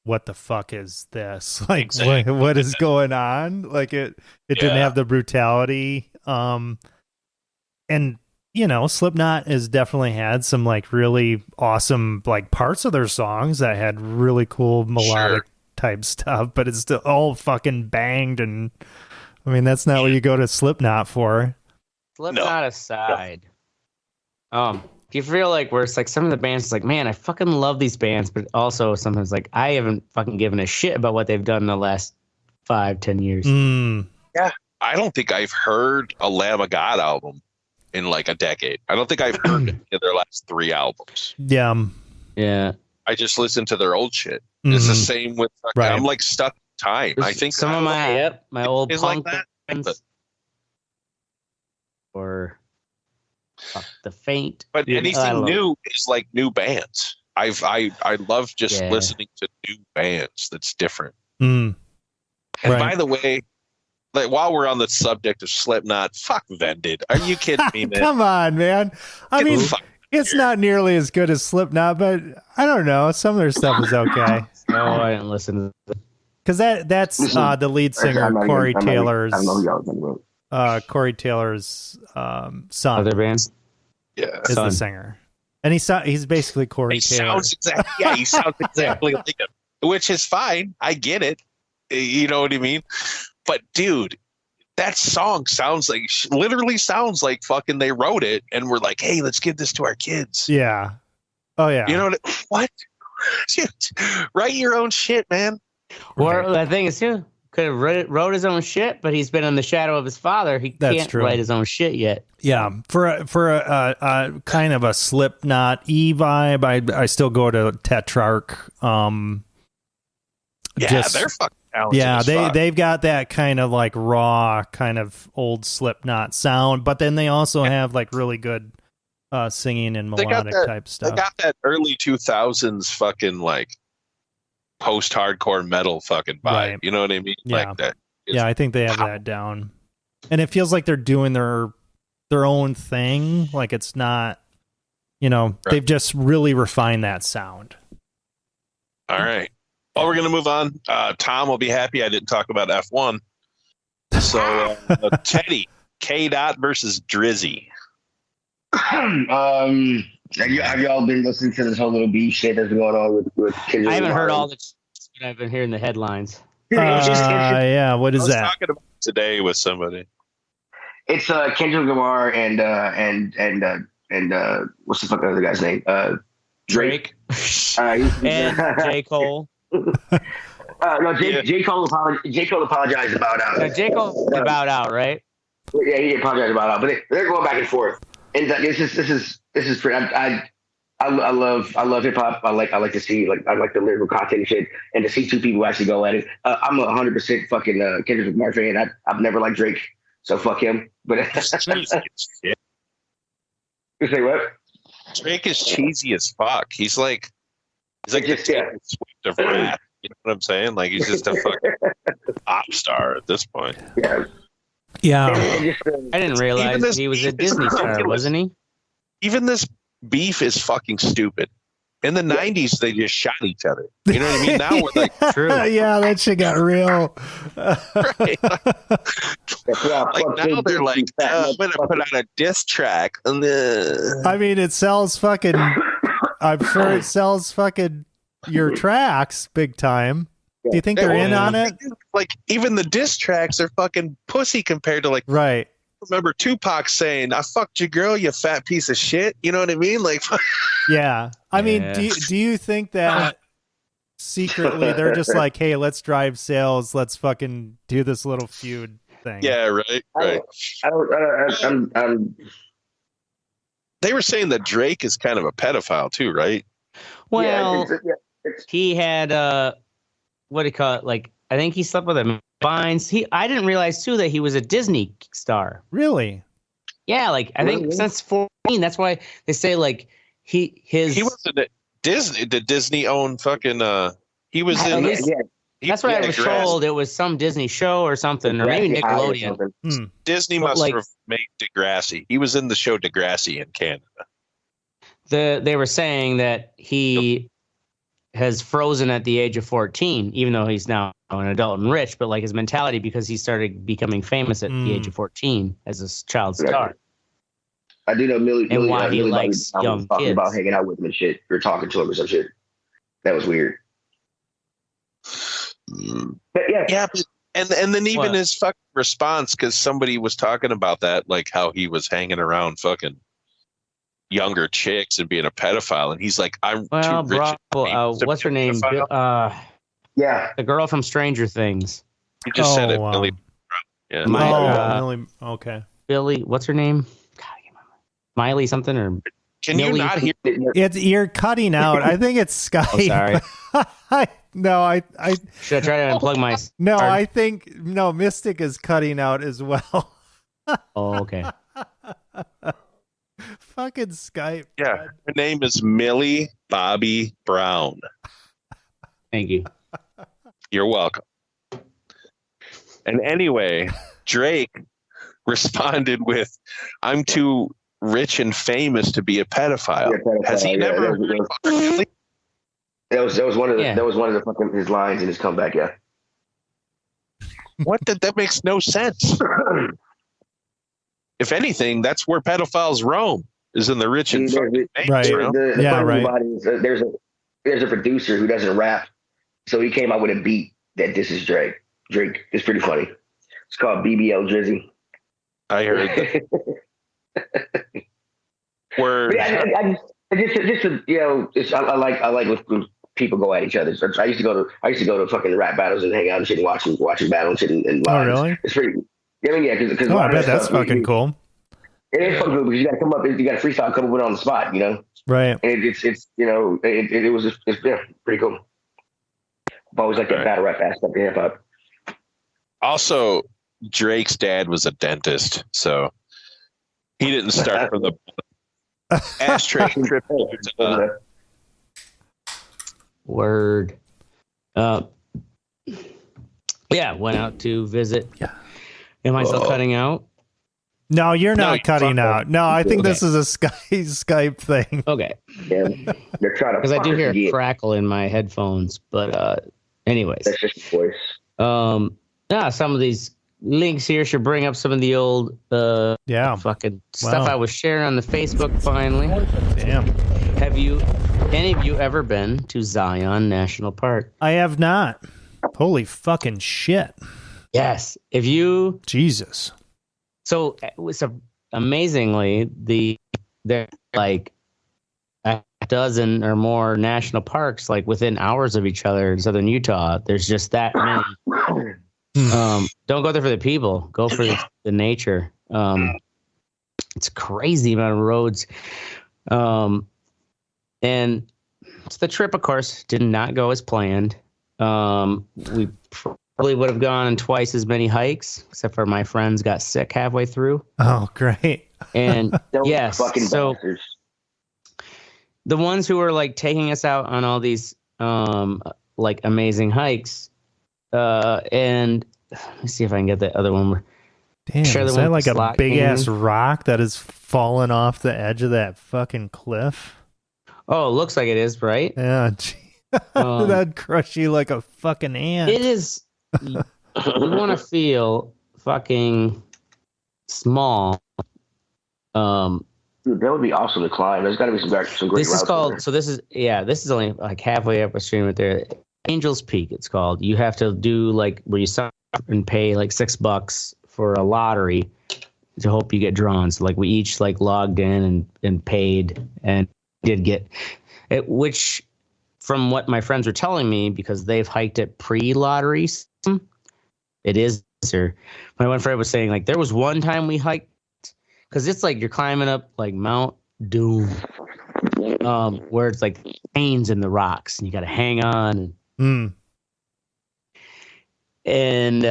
what the fuck is this? Like, exactly. what is going on? Like, it didn't have the brutality. And, Slipknot has definitely had some, like, really awesome, like, parts of their songs that had really cool melodic type stuff, but it's still all fucking banged. And, I mean, that's not what you go to Slipknot for. Slipknot aside. Do you feel like where it's like some of the bands, it's like, man, I fucking love these bands, but also sometimes like I haven't fucking given a shit about what they've done in the last 5-10 years. Yeah, I don't think I've heard a Lamb of God album in like a decade. I don't think I've heard any of their last 3 albums. Yeah. I just listen to their old shit. It's the same with. I'm like stuck in time. I think some of my old punk like bands, or the Faint, but anything new is like new bands. I love just listening to new bands that's different. And by the way, like, while we're on the subject of Slipknot, fuck Vended. Are you kidding me, man? Come on, man. I mean, it's not nearly as good as Slipknot, but I don't know. Some of their stuff is okay. No, I didn't listen to that. Because that's the lead singer, Corey Taylor's. I don't know who y'all talking about. Corey Taylor's son. Other bands? Yeah, is the singer, and he's basically Corey Taylor. He sounds exactly like him, which is fine. I get it. You know what I mean? But dude, that song literally sounds like fucking they wrote it and we're like, hey, let's give this to our kids. Yeah. Oh yeah. You know what? Dude, write your own shit, man. Or the thing is too, could have wrote his own shit, but he's been in the shadow of his father. He That's can't true. write his own shit yet. Yeah, for a kind of a Slipknot vibe, I still go to Tetrarch. They're fucking talented. Yeah, as fuck. they've got that kind of like raw, kind of old Slipknot sound, but then they also have like really good singing and melodic type stuff. They got that early 2000s fucking like post-hardcore metal fucking vibe. Right. You know what I mean? Yeah. Like that. Yeah, I think they have that down, and it feels like they're doing their own thing. Like it's not, they've just really refined that sound. All right. Well, we're gonna move on. Tom will be happy I didn't talk about F1. So Teddy K. Dot versus Drizzy. Have y'all been listening to this whole little beef shit that's going on with Kendrick? I haven't heard Lamar? all the, but I've been hearing the headlines. Yeah, what I is was that? talking about it today with somebody. It's Kendrick Lamar and what's the fuck other guy's name? Drake. And J. Cole. No, J. Cole apologized about J. Cole bowed out, right? Yeah, he apologized about it, but they're going back and forth. And this is pretty. I love hip hop. I like to see I like the lyrical content and shit, and to see two people actually go at it. I'm 100% fucking Kendrick Lamar fan. I've never liked Drake, so fuck him. But you say what? Drake is cheesy as fuck. He's like the Taylor Swift of rap. You know what I'm saying? Like he's just a fucking pop star at this point. Yeah. I didn't realize he was a Disney star, wasn't he? Even this beef is fucking stupid. In the 90s, they just shot each other. You know what I mean? Now we're like, True. Yeah, that shit got real. right? Like now they're like, I'm going to put out a diss track. I mean, it sells fucking, I'm sure it sells fucking your tracks big time. Do you think they're in on it? Like, even the diss tracks are fucking pussy compared to, like, right. Remember Tupac saying, I fucked your girl, you fat piece of shit? You know what I mean? Like, yeah. I mean, do you think that secretly they're just like, hey, let's drive sales. Let's fucking do this little feud thing. Yeah, right. They were saying that Drake is kind of a pedophile too, right? Well, he had what do you call it? Like, I think he slept with a Vines. I didn't realize too that he was a Disney star. Really? Yeah, like I think since 14. That's why they say like he wasn't a Disney. The Disney owned fucking. He was in. That's what I was told. It was some Disney show or something, or maybe Nickelodeon. Disney must have made Degrassi. He was in the show Degrassi in Canada. They were saying that he has frozen at the age of 14, even though he's now an adult and rich, but like his mentality, because he started becoming famous at the age of 14 as a child star. I do know Millie, and why he likes young talking kids. about hanging out with him and shit, or talking to him or some shit. That was weird. But and then even his fucking response, because somebody was talking about that, like how he was hanging around fucking younger chicks and being a pedophile, and he's like, I'm too rich. What's her name? The girl from Stranger Things. You just said it, Billy. Yeah. Millie. Okay. Billy, what's her name? God, Miley something or? Can you not hear? You're cutting out. I think it's Skype. Oh, sorry. No, I should I try to unplug my? No, I think Mystic is cutting out as well. Oh, okay. Fucking Skype. Yeah, her name is Millie Bobby Brown. Thank you. You're welcome. And anyway, Drake responded with, "I'm too rich and famous to be a pedophile." Has he never? That was one of the fucking his lines in his comeback. Yeah. What? That makes no sense. If anything, that's where pedophiles roam, is in the rich and famous. Right. Right. There's a producer who doesn't rap, so he came out with a beat that this is Drake. Drake is pretty funny. It's called BBL Drizzy. I heard that. Word. I like people go at each other. So I used to go to fucking rap battles and hang out and shit and watching battles and shit and live. Oh, really? It's pretty. Yeah, because I bet that's fucking cool. It is fucking cool because you got to come up, you got to freestyle, come up with it on the spot, you know. Right. And it's pretty cool. I've always liked that battle rap aspect of hip hop. Also, Drake's dad was a dentist, so he didn't start from the ashtray trip. Word. Yeah, went out to visit. Yeah. Am I still cutting out? No, you're not you're cutting out. No, I think Okay. this is a Skype thing. Okay. Yeah, they're trying to. Because I do hear a forget. crackle in my headphones. But anyways. That's just the voice. Some of these links here should bring up some of the old fucking stuff I was sharing on the Facebook finally. Damn. Have any of you ever been to Zion National Park? I have not. Holy fucking shit. Yes. If you Jesus. So it was amazingly there like a dozen or more national parks like within hours of each other in southern Utah. There's just that many. Don't go there for the people. Go for the nature. It's a crazy amount of roads. And the trip, of course, did not go as planned. We probably would have gone on twice as many hikes, except for my friends got sick halfway through. Oh, great. And yes, fucking so bastards. the ones who were like taking us out on all these like amazing hikes, and let me see if I can get that other one. Damn, Sure, is the that one like with a slot big ass canyon? rock that is falling off the edge of that fucking cliff? Oh, it looks like it is, right? Yeah, gee. That'd crush you like a fucking ant. It is. You want to feel fucking small. Dude, that would be awesome to climb. There's got to be some great This routes is called. there. So this is only like halfway up a stream right there. Angel's Peak. It's called. You have to do like where you sign up and pay like $6 for a lottery to hope you get drawn. So like we each like logged in and paid and did get it, which from what my friends were telling me, because they've hiked it pre-lottery system, it is. Sir, my one friend was saying like there was one time we hiked because it's like you're climbing up like Mount Doom, where it's like chains in the rocks and you got to hang on and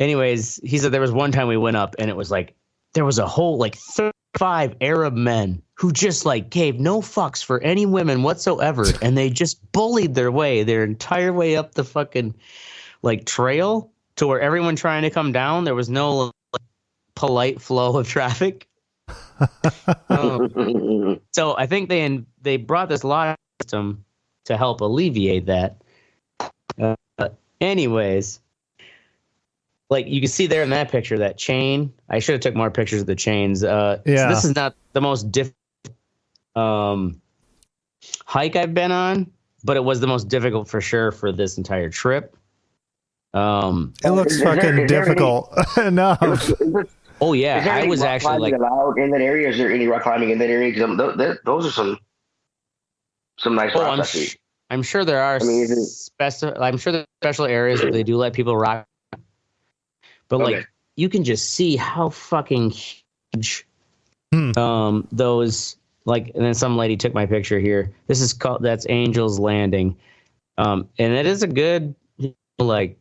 anyways, he said there was one time we went up and it was like there was a whole like 35 Arab men who just like gave no fucks for any women whatsoever, and they just bullied their entire way up the fucking like trail to where everyone trying to come down, there was no like, polite flow of traffic. So I think they brought this lottery system to help alleviate that. Anyways, like you can see there in that picture, that chain. I should have took more pictures of the chains. So this is not the most difficult hike I've been on, but it was the most difficult for sure for this entire trip. It looks fucking difficult enough. Oh yeah, Is there I any was rock actually climbing like, allowed in that area? Is there any rock climbing in that area? Because those are some nice rocks. I see. I'm sure there are. I mean, I'm sure there's special areas where they do let people rock, but Okay. like you can just see how fucking huge those like. And then some lady took my picture here. This is called that's Angel's Landing, and it is a good like.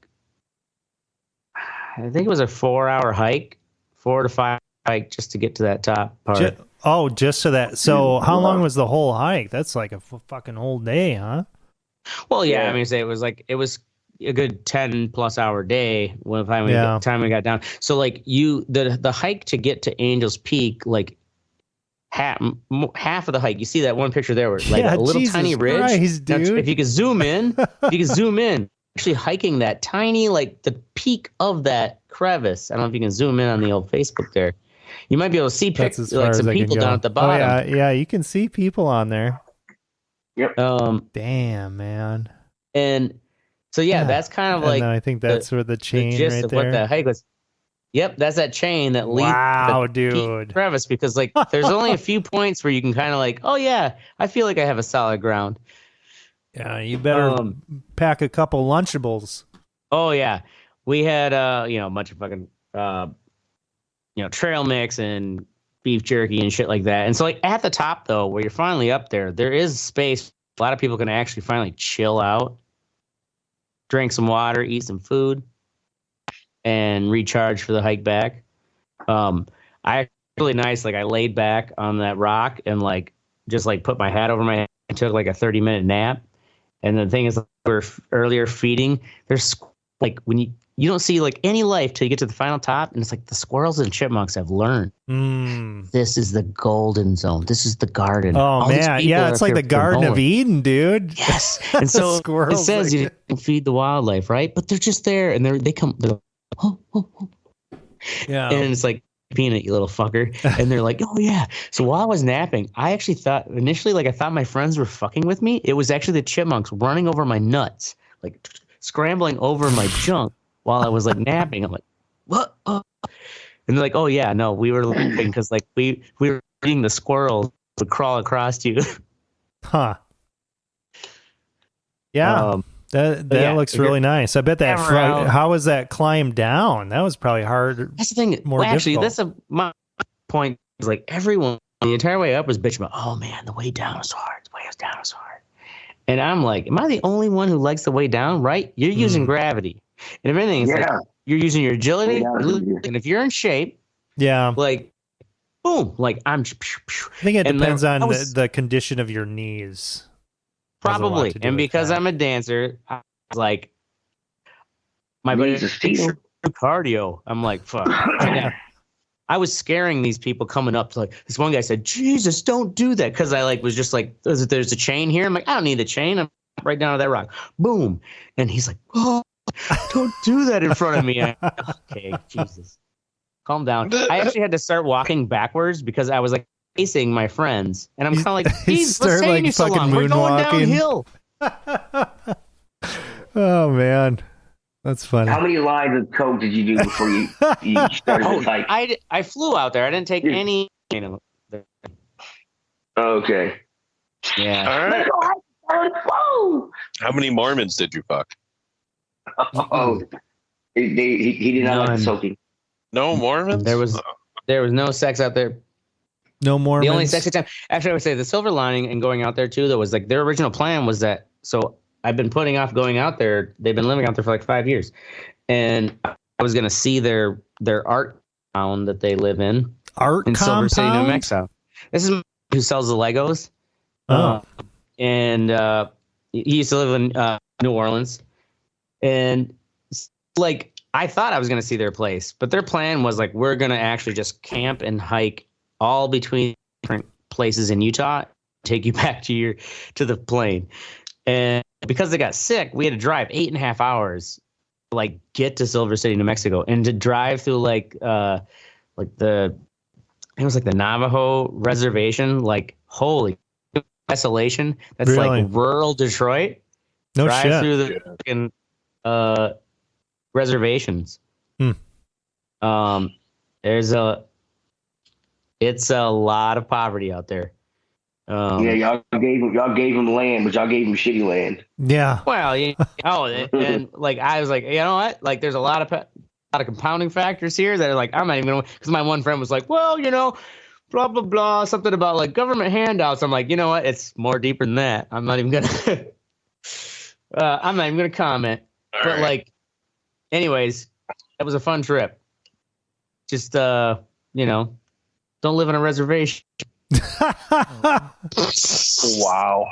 I think it was a 4-hour hike, 4 to 5 hike just to get to that top part. Just to that. So how long was the whole hike? That's like a fucking whole day, huh? Well, yeah, Yeah. I mean, say it was a good 10+ hour day when time we got down. So like the hike to get to Angel's Peak, like half of the hike, you see that one picture there where like a little Jesus tiny ridge. Christ, Now, dude. if you could zoom in, actually hiking that tiny, like the peak of that crevice. I don't know if you can zoom in on the old Facebook there. You might be able to see That's as like far some as I can people go. down at the bottom. Oh, yeah, you can see people on there. Yep. Damn, man. And so that's kind of And like then I think that's where the chain the gist right of there. what the hike was. Yep, that's that chain that leads Wow, to the peak dude. crevice, because like there's only a few points where you can kind of like, oh yeah, I feel like I have a solid ground. Yeah, you better pack a couple Lunchables. Oh yeah, we had a bunch of fucking trail mix and beef jerky and shit like that. And so like at the top though, where you're finally up there, there is space. A lot of people can actually finally chill out, drink some water, eat some food, and recharge for the hike back. I really nice. Like I laid back on that rock and like just like put my hat over my head and took like a 30-minute nap. And the thing is, like, we're earlier feeding. There's like when you don't see like any life till you get to the final top, and it's like the squirrels and chipmunks have learned. This is the golden zone. This is the garden. Oh man, yeah, it's like the Garden of Eden, dude. Yes, and so it says you can feed the wildlife, right? But they're just there, and they come. They're like, oh. Yeah, and it's like, peanut, you little fucker. And they're like, oh yeah. So while I was napping, I actually thought initially, like I thought my friends were fucking with me. It was actually the chipmunks running over my nuts, like scrambling over my junk while I was like napping. I'm like, what? And they're like, oh yeah, no, we were laughing because like we were eating the squirrels would crawl across you. Huh. Yeah. That looks really nice. I bet that. How was that climb down? That was probably hard. That's the thing. Actually, that's my point. Is like everyone the entire way up was bitching about. Oh man, the way down was hard. The way down was hard. And I'm like, am I the only one who likes the way down? Right? You're using gravity, and if anything, it's like you're using your agility. And if you're in shape, like boom, like I'm. I think it depends on the condition of your knees. Probably. And because I'm a dancer, I was like, my buddy cardio. I'm like, fuck. Yeah. I was scaring these people coming up. Like this one guy said, Jesus, don't do that. Because I like was just like, there's a chain here. I'm like, I don't need a chain. I'm right down to that rock. Boom. And he's like, oh, don't do that in front of me. Okay, Jesus. Calm down. I actually had to start walking backwards because I was like, facing my friends, and I'm kind of like, "Geez, what's taking you so long? We're going downhill." Oh man, that's funny. How many lines of coke did you do before you started the hike? I flew out there. I didn't take any. Okay. Yeah. All right. How many Mormons did you fuck? Oh, he did not like soaking. No Mormons. There was no sex out there. No more. The only sexy time. Actually, I would say the silver lining in going out there too, though, was like their original plan was that. So I've been putting off going out there. They've been living out there for like 5 years, and I was going to see their art town that they live in. In Silver City, New Mexico. This is who sells the Legos. And he used to live in New Orleans, and like I thought I was going to see their place, but their plan was like we're going to actually just camp and hike all between different places in Utah, take you back to the plane. And because they got sick, we had to drive 8.5 hours to like get to Silver City, New Mexico, and to drive through like it was like the Navajo reservation. Like holy desolation. That's really? Like rural Detroit. No drive shit. through the fucking reservations. It's a lot of poverty out there. Y'all gave him land, but y'all gave him shitty land. Yeah. Well, and like I was like, you know what? Like, there's a lot of compounding factors here that are like, I'm not even gonna. Because my one friend was like, well, blah blah blah, something about like government handouts. I'm like, you know what? It's more deeper than that. I'm not even gonna. I'm not even gonna comment. But like, anyways, that was a fun trip. Just don't live on a reservation. Wow.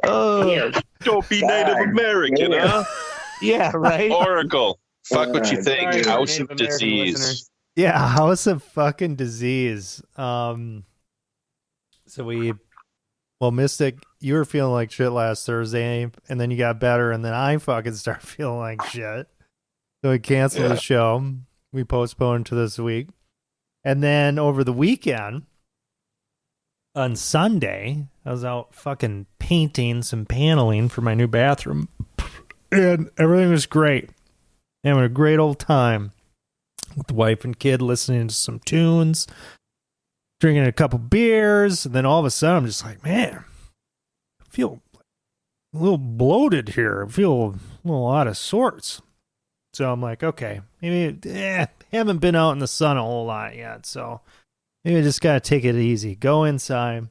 Don't be Native American, huh? Yeah, right. Oracle. Fuck what you think. Sorry, House Native of American Disease. listeners. Yeah, House of fucking Disease. So Mystic, you were feeling like shit last Thursday, and then you got better, and then I fucking start feeling like shit. So we canceled the show. We postponed to this week. And then over the weekend, on Sunday, I was out fucking painting some paneling for my new bathroom. And everything was great. Having a great old time with the wife and kid, listening to some tunes, drinking a couple beers. And then all of a sudden, I'm just like, man, I feel a little bloated here. I feel a little out of sorts. So I'm like, okay, maybe haven't been out in the sun a whole lot yet. So maybe I just got to take it easy. Go inside.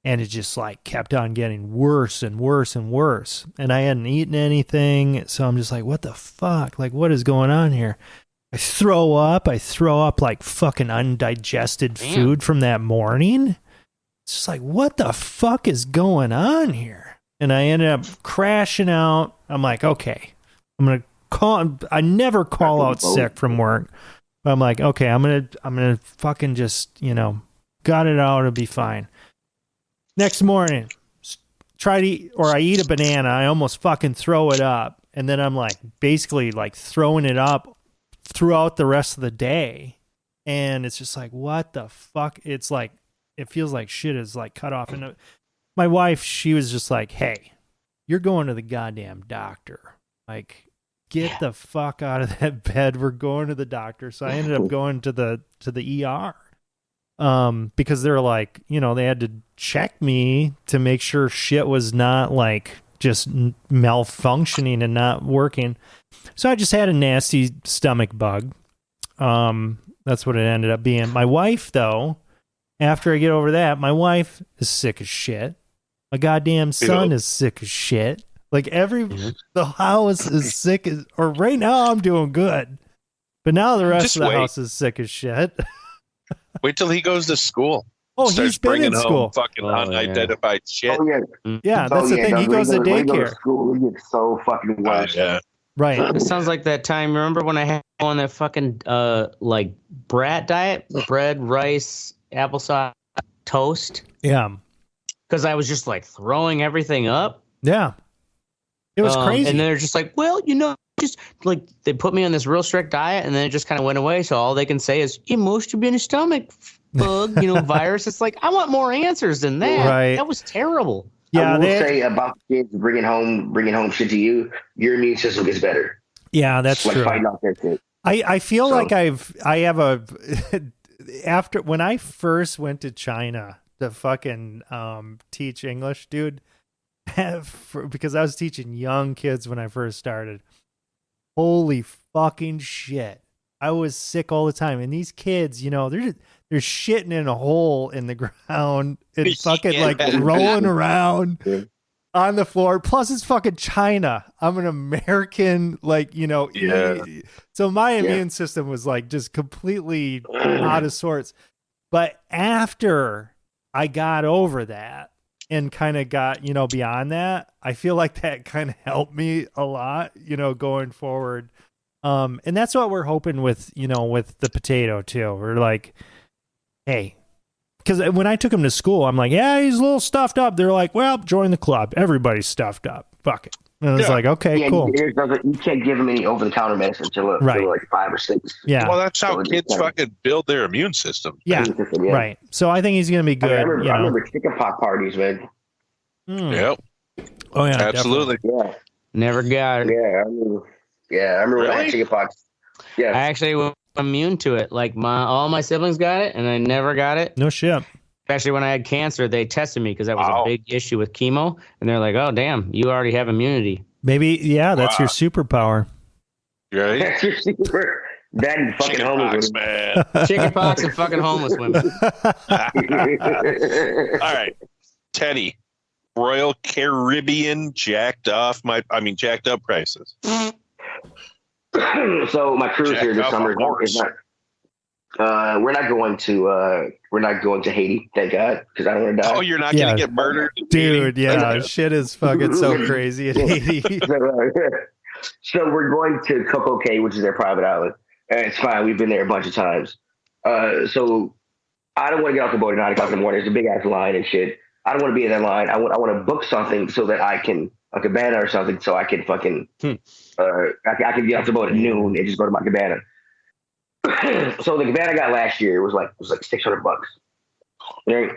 And it just like kept on getting worse and worse and worse. And I hadn't eaten anything. So I'm just like, what the fuck? Like, what is going on here? I throw up like fucking undigested food from that morning. It's just like, what the fuck is going on here? And I ended up crashing out. I'm like, okay, I'm going to call. I never call out sick from work. But I'm like, okay, I'm going to fucking just, gut it out. It'll be fine. Next morning, I eat a banana. I almost fucking throw it up. And then I'm like, basically like throwing it up throughout the rest of the day. And it's just like, what the fuck? It's like, it feels like shit is like cut off. And my wife, she was just like, hey, you're going to the goddamn doctor. Like, get the fuck out of that bed. We're going to the doctor. So I ended up going to the ER. Because they're like, they had to check me to make sure shit was not like just malfunctioning and not working. So I just had a nasty stomach bug. That's what it ended up being. My wife, though, after I get over that, my wife is sick as shit. My goddamn son is sick as shit. Like the house is sick as, or right now I'm doing good. But now the rest of the house is sick as shit. Wait till he goes to school. Oh, he's been in school. Fucking unidentified shit. Oh, yeah. Yeah, that's the thing. He goes to daycare. School, he gets so fucking worse. Yeah. Right. It sounds like that time. Remember when I had on that fucking like brat diet, bread, rice, applesauce, toast? Yeah. Because I was just like throwing everything up. Yeah. It was crazy. And they're just like, well, just like they put me on this real strict diet, and then it just kind of went away. So all they can say is, it must have been a stomach bug, virus. It's like, I want more answers than that. Right. That was terrible. Yeah, I will say about kids bringing home shit to you, your immune system gets better. Yeah, that's like true. Fighting off that shit. I feel like I have a after when I first went to China to fucking teach English, dude, because I was teaching young kids when I first started. Holy fucking shit. I was sick all the time. And these kids, they're shitting in a hole in the ground and fucking like rolling around on the floor. Plus it's fucking China. I'm an American, so my immune system was like just completely out of sorts. But after I got over that and kind of got, beyond that, I feel like that kind of helped me a lot, going forward. And that's what we're hoping with, with the potato too. We're like, hey, because when I took him to school, I'm like, yeah, he's a little stuffed up. They're like, well, join the club. Everybody's stuffed up. Fuck it. And I was like, okay, cool. You can't give them any over-the-counter medicine until like 5 or 6. Yeah. Well, that's how kids fucking build their immune system. Yeah. Right. So I think he's going to be good. I remember chickenpox parties, man. Yep. Oh, yeah. Absolutely. Definitely. Yeah. Never got it. I remember when I had chickenpox. Yeah. I actually was immune to it. Like all my siblings got it, and I never got it. No shit. Especially when I had cancer, they tested me because that was a big issue with chemo, and they're like, "Oh, damn, you already have immunity." Maybe, that's your superpower. You ready? That's your super. That and fucking homeless man. Chickenpox and fucking homeless women. All right, Teddy. Royal Caribbean jacked up prices. So my cruise here this summer is not. We're not going to Haiti, thank God, because I don't want to die. Oh, you're not going to get murdered, dude? Yeah, shit is fucking so crazy in Haiti. So we're going to Coco Cay, which is their private island, and it's fine. We've been there a bunch of times. So I don't want to get off the boat at 9 o'clock in the morning. There's a big ass line and shit. I don't want to be in that line. I want to book something so that I can a cabana or something, so I can fucking I can get off the boat at noon and just go to my cabana. So the cabana I got last year was like $600. Right?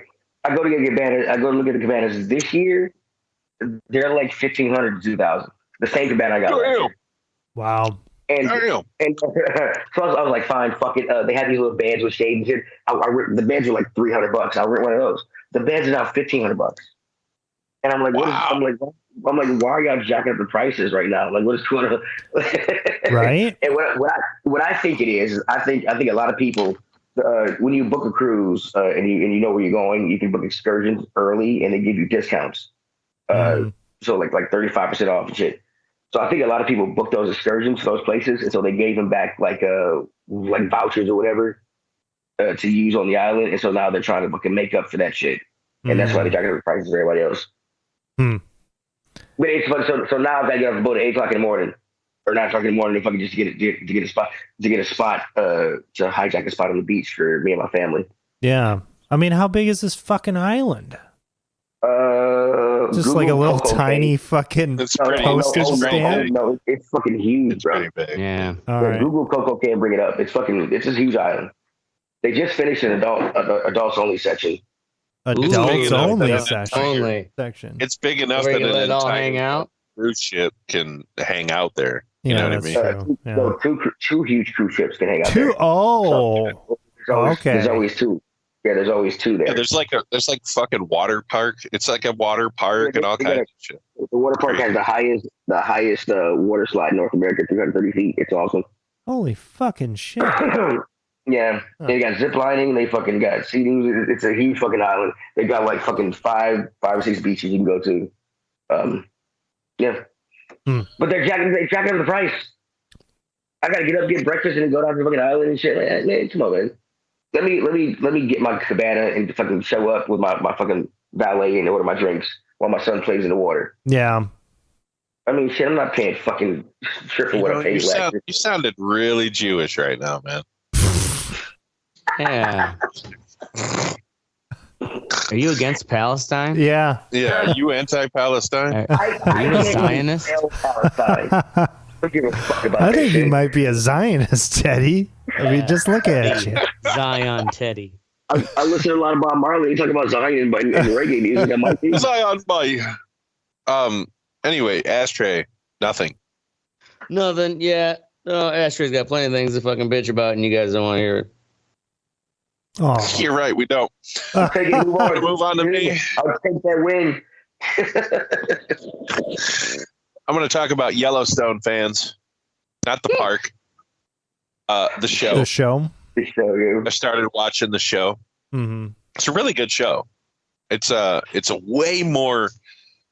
I go to get a cabana. I go to look at the cabanas this year. They're like $1,500 to $2,000. The same cabana I got last year. Wow. And so I was like, fine, fuck it. They had these little beds with shade and shit. The beds were like $300. I'll rent one of those. The beds are now $1,500. And I'm like, I'm like, why are y'all jacking up the prices right now? Like, what is going on? Right. And what I think it is I think a lot of people, when you book a cruise and you know where you're going, you can book excursions early and they give you discounts. So like 35% off and shit. So I think a lot of people book those excursions to those places, and so they gave them back like vouchers or whatever to use on the island, and so now they're trying to fucking make up for that shit, and that's why they're jacking up the prices for everybody else. But it's fun. So now I get off the boat at 8:00 in the morning, or 9:00 in the morning, if I can just get a spot to hijack a spot on the beach for me and my family. Yeah, I mean, how big is this fucking island? Just Google like a little Coco tiny fucking postage stamp. No, it's fucking huge, it's bro. Big. Yeah. All right. Google Coco can't bring it up. It's a huge island. They just finished an adults only section. Adults only section. It's big enough that an it all entire hang out. cruise ship can hang out there. You know what I mean? True. No, two huge cruise ships can hang out there. Okay. There's always two. Yeah, there's always two there. Yeah, there's like fucking water park. It's like a water park and all kinds of shit. The water park has the highest water slide in North America, 330 feet. It's awesome. Holy fucking shit. Yeah. They got zip lining. They fucking got seating. It's a huge fucking island. They got like fucking five or six beaches you can go to. Yeah. But they're jacking up the price. I gotta get up, get breakfast, and then go down to the fucking island and shit. Man, come on, man. Let me get my cabana and fucking show up with my fucking valet and order my drinks while my son plays in the water. Yeah. I mean, shit, I'm not paying fucking shit for what I paid last year. You sounded really Jewish right now, man. Yeah. Are you against Palestine? Yeah. Yeah. Are you anti-Palestine? Are you a Zionist? I think you might be a Zionist, Teddy. I mean, just look at you. Zion Teddy. I listen to a lot of Bob Marley. You talk about Zion, but in reggae music, I might be. Zion, boy. Anyway, Ashtray, nothing. Nothing. Yeah. No, Ashtray's got plenty of things to fucking bitch about, and you guys don't want to hear it. Oh, you're right. We don't. I'll take it. Move on to me. I'll take that win. I'm going to talk about Yellowstone fans, not the park. The show. The show. I started watching the show. It's a really good show. It's a way more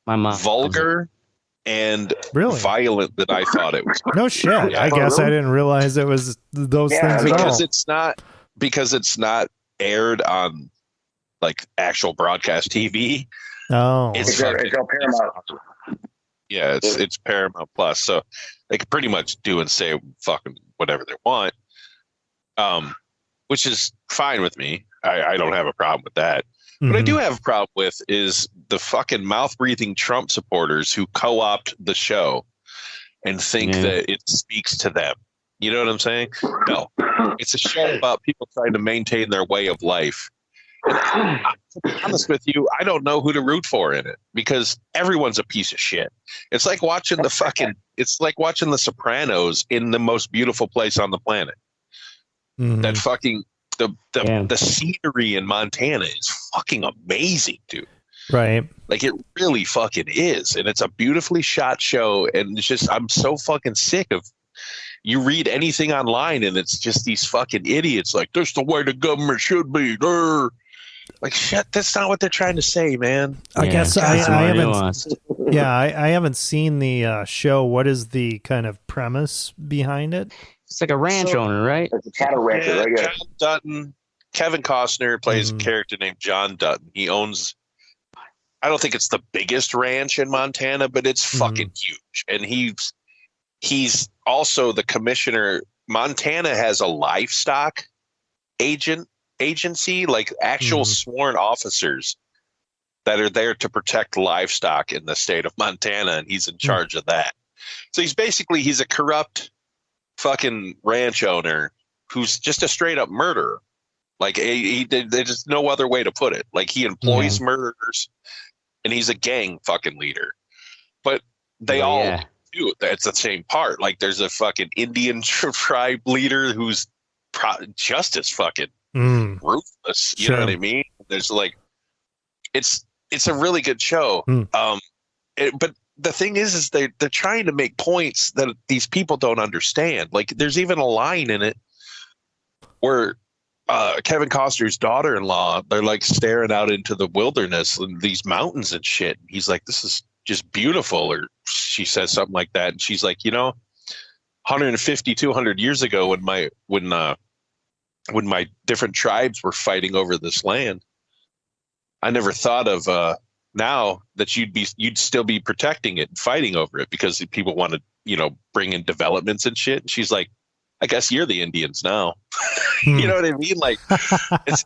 vulgar and violent than I thought it was. No shit. I guess I didn't realize it was those things at all. Because it's not aired on like actual broadcast TV. Oh, it's all Paramount. Yeah, it's Paramount Plus, so they can pretty much do and say fucking whatever they want, which is fine with me. I don't have a problem with that. What I do have a problem with is the fucking mouth-breathing Trump supporters who co-opt the show and think that it speaks to them. You know what I'm saying? No, it's a show about people trying to maintain their way of life. And to be honest with you, I don't know who to root for in it because everyone's a piece of shit. It's like watching The Sopranos in the most beautiful place on the planet. That fucking the scenery in Montana is fucking amazing, dude. Right. Like it really fucking is. And it's a beautifully shot show. And it's just, I'm so fucking sick of, you read anything online and it's just these fucking idiots like, this is the way the government should be. Like, shit, that's not what they're trying to say, man. I guess I haven't. Yeah, I haven't seen the show. What is the kind of premise behind it? It's like a ranch owner, right? It's a cattle rancher, right? John Dutton. Kevin Costner plays a character named John Dutton. He owns, I don't think it's the biggest ranch in Montana, but it's fucking huge. And he's also the commissioner. Montana has a livestock agency, like actual sworn officers that are there to protect livestock in the state of Montana, and he's in charge of that. So he's a corrupt fucking ranch owner who's just a straight up murderer. Like there's just no other way to put it. Like he employs murderers, and he's a gang fucking leader. But they all do it. It's the same part. Like there's a fucking Indian tribe leader who's just as fucking ruthless. You know what I mean? There's like, it's a really good show. But the thing is they're trying to make points that these people don't understand. Like there's even a line in it where Kevin Costner's daughter-in-law, they're like staring out into the wilderness and these mountains and shit. He's like, this is just beautiful. Or she says something like that. And she's like, 150, 200 years ago when my different tribes were fighting over this land, I never thought of now that you'd still be protecting it and fighting over it because people want to, bring in developments and shit. And she's like, I guess you're the Indians now. You know what I mean? Like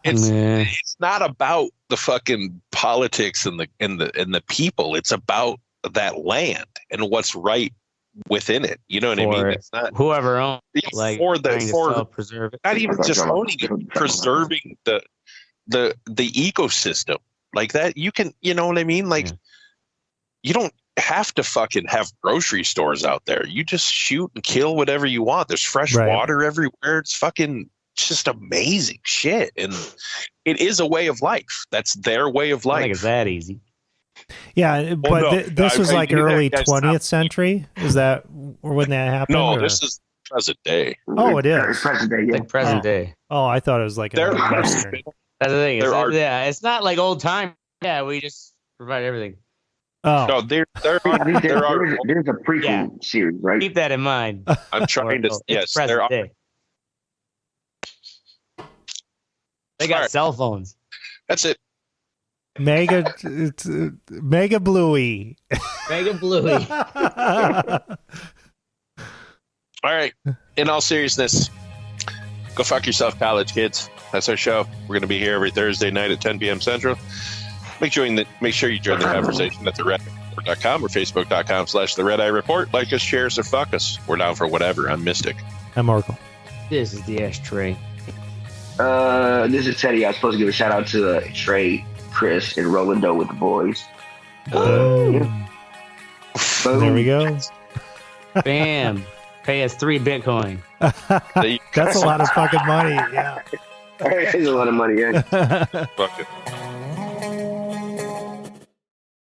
it's not about the fucking politics and the people. It's about that land and what's right within it. You know what I mean? It's not whoever owns for preserve it. Not even just owning it, preserving the ecosystem like that. You can, you know what I mean? Like you don't have to fucking have grocery stores out there. You just shoot and kill whatever you want. There's fresh water everywhere. It's just amazing shit. And it is a way of life. That's their way of life. I think it's that easy. Yeah, but this was like early 20th century. Is that when that happened? No, this is present day. Oh, it is. It's present day, yeah. Like present day. Oh, I thought it was like a Western. That's the thing. It's not like old time. Yeah, we just provide everything. Oh. No, there's a prequel series, right? Keep that in mind. I'm trying to. Yes, there are. day. They got cell phones. That's it. Mega Bluey. Mega Bluey. All right. In all seriousness, go fuck yourself, college kids. That's our show. We're going to be here every Thursday night at 10 p.m. Central. Make sure you join the conversation at theredeyereport.com or facebook.com/The Red Eye Report. Like us, share us, or fuck us. We're down for whatever. I'm Mystic. I'm Oracle. This is the Ashtray. This is Teddy. I was supposed to give a shout out to Trey, Chris, and Rolando with the boys. Boom. There we go. Bam. Pay us 3 Bitcoin. That's a lot of fucking money. Yeah. It's a lot of money, yeah. Fuck it.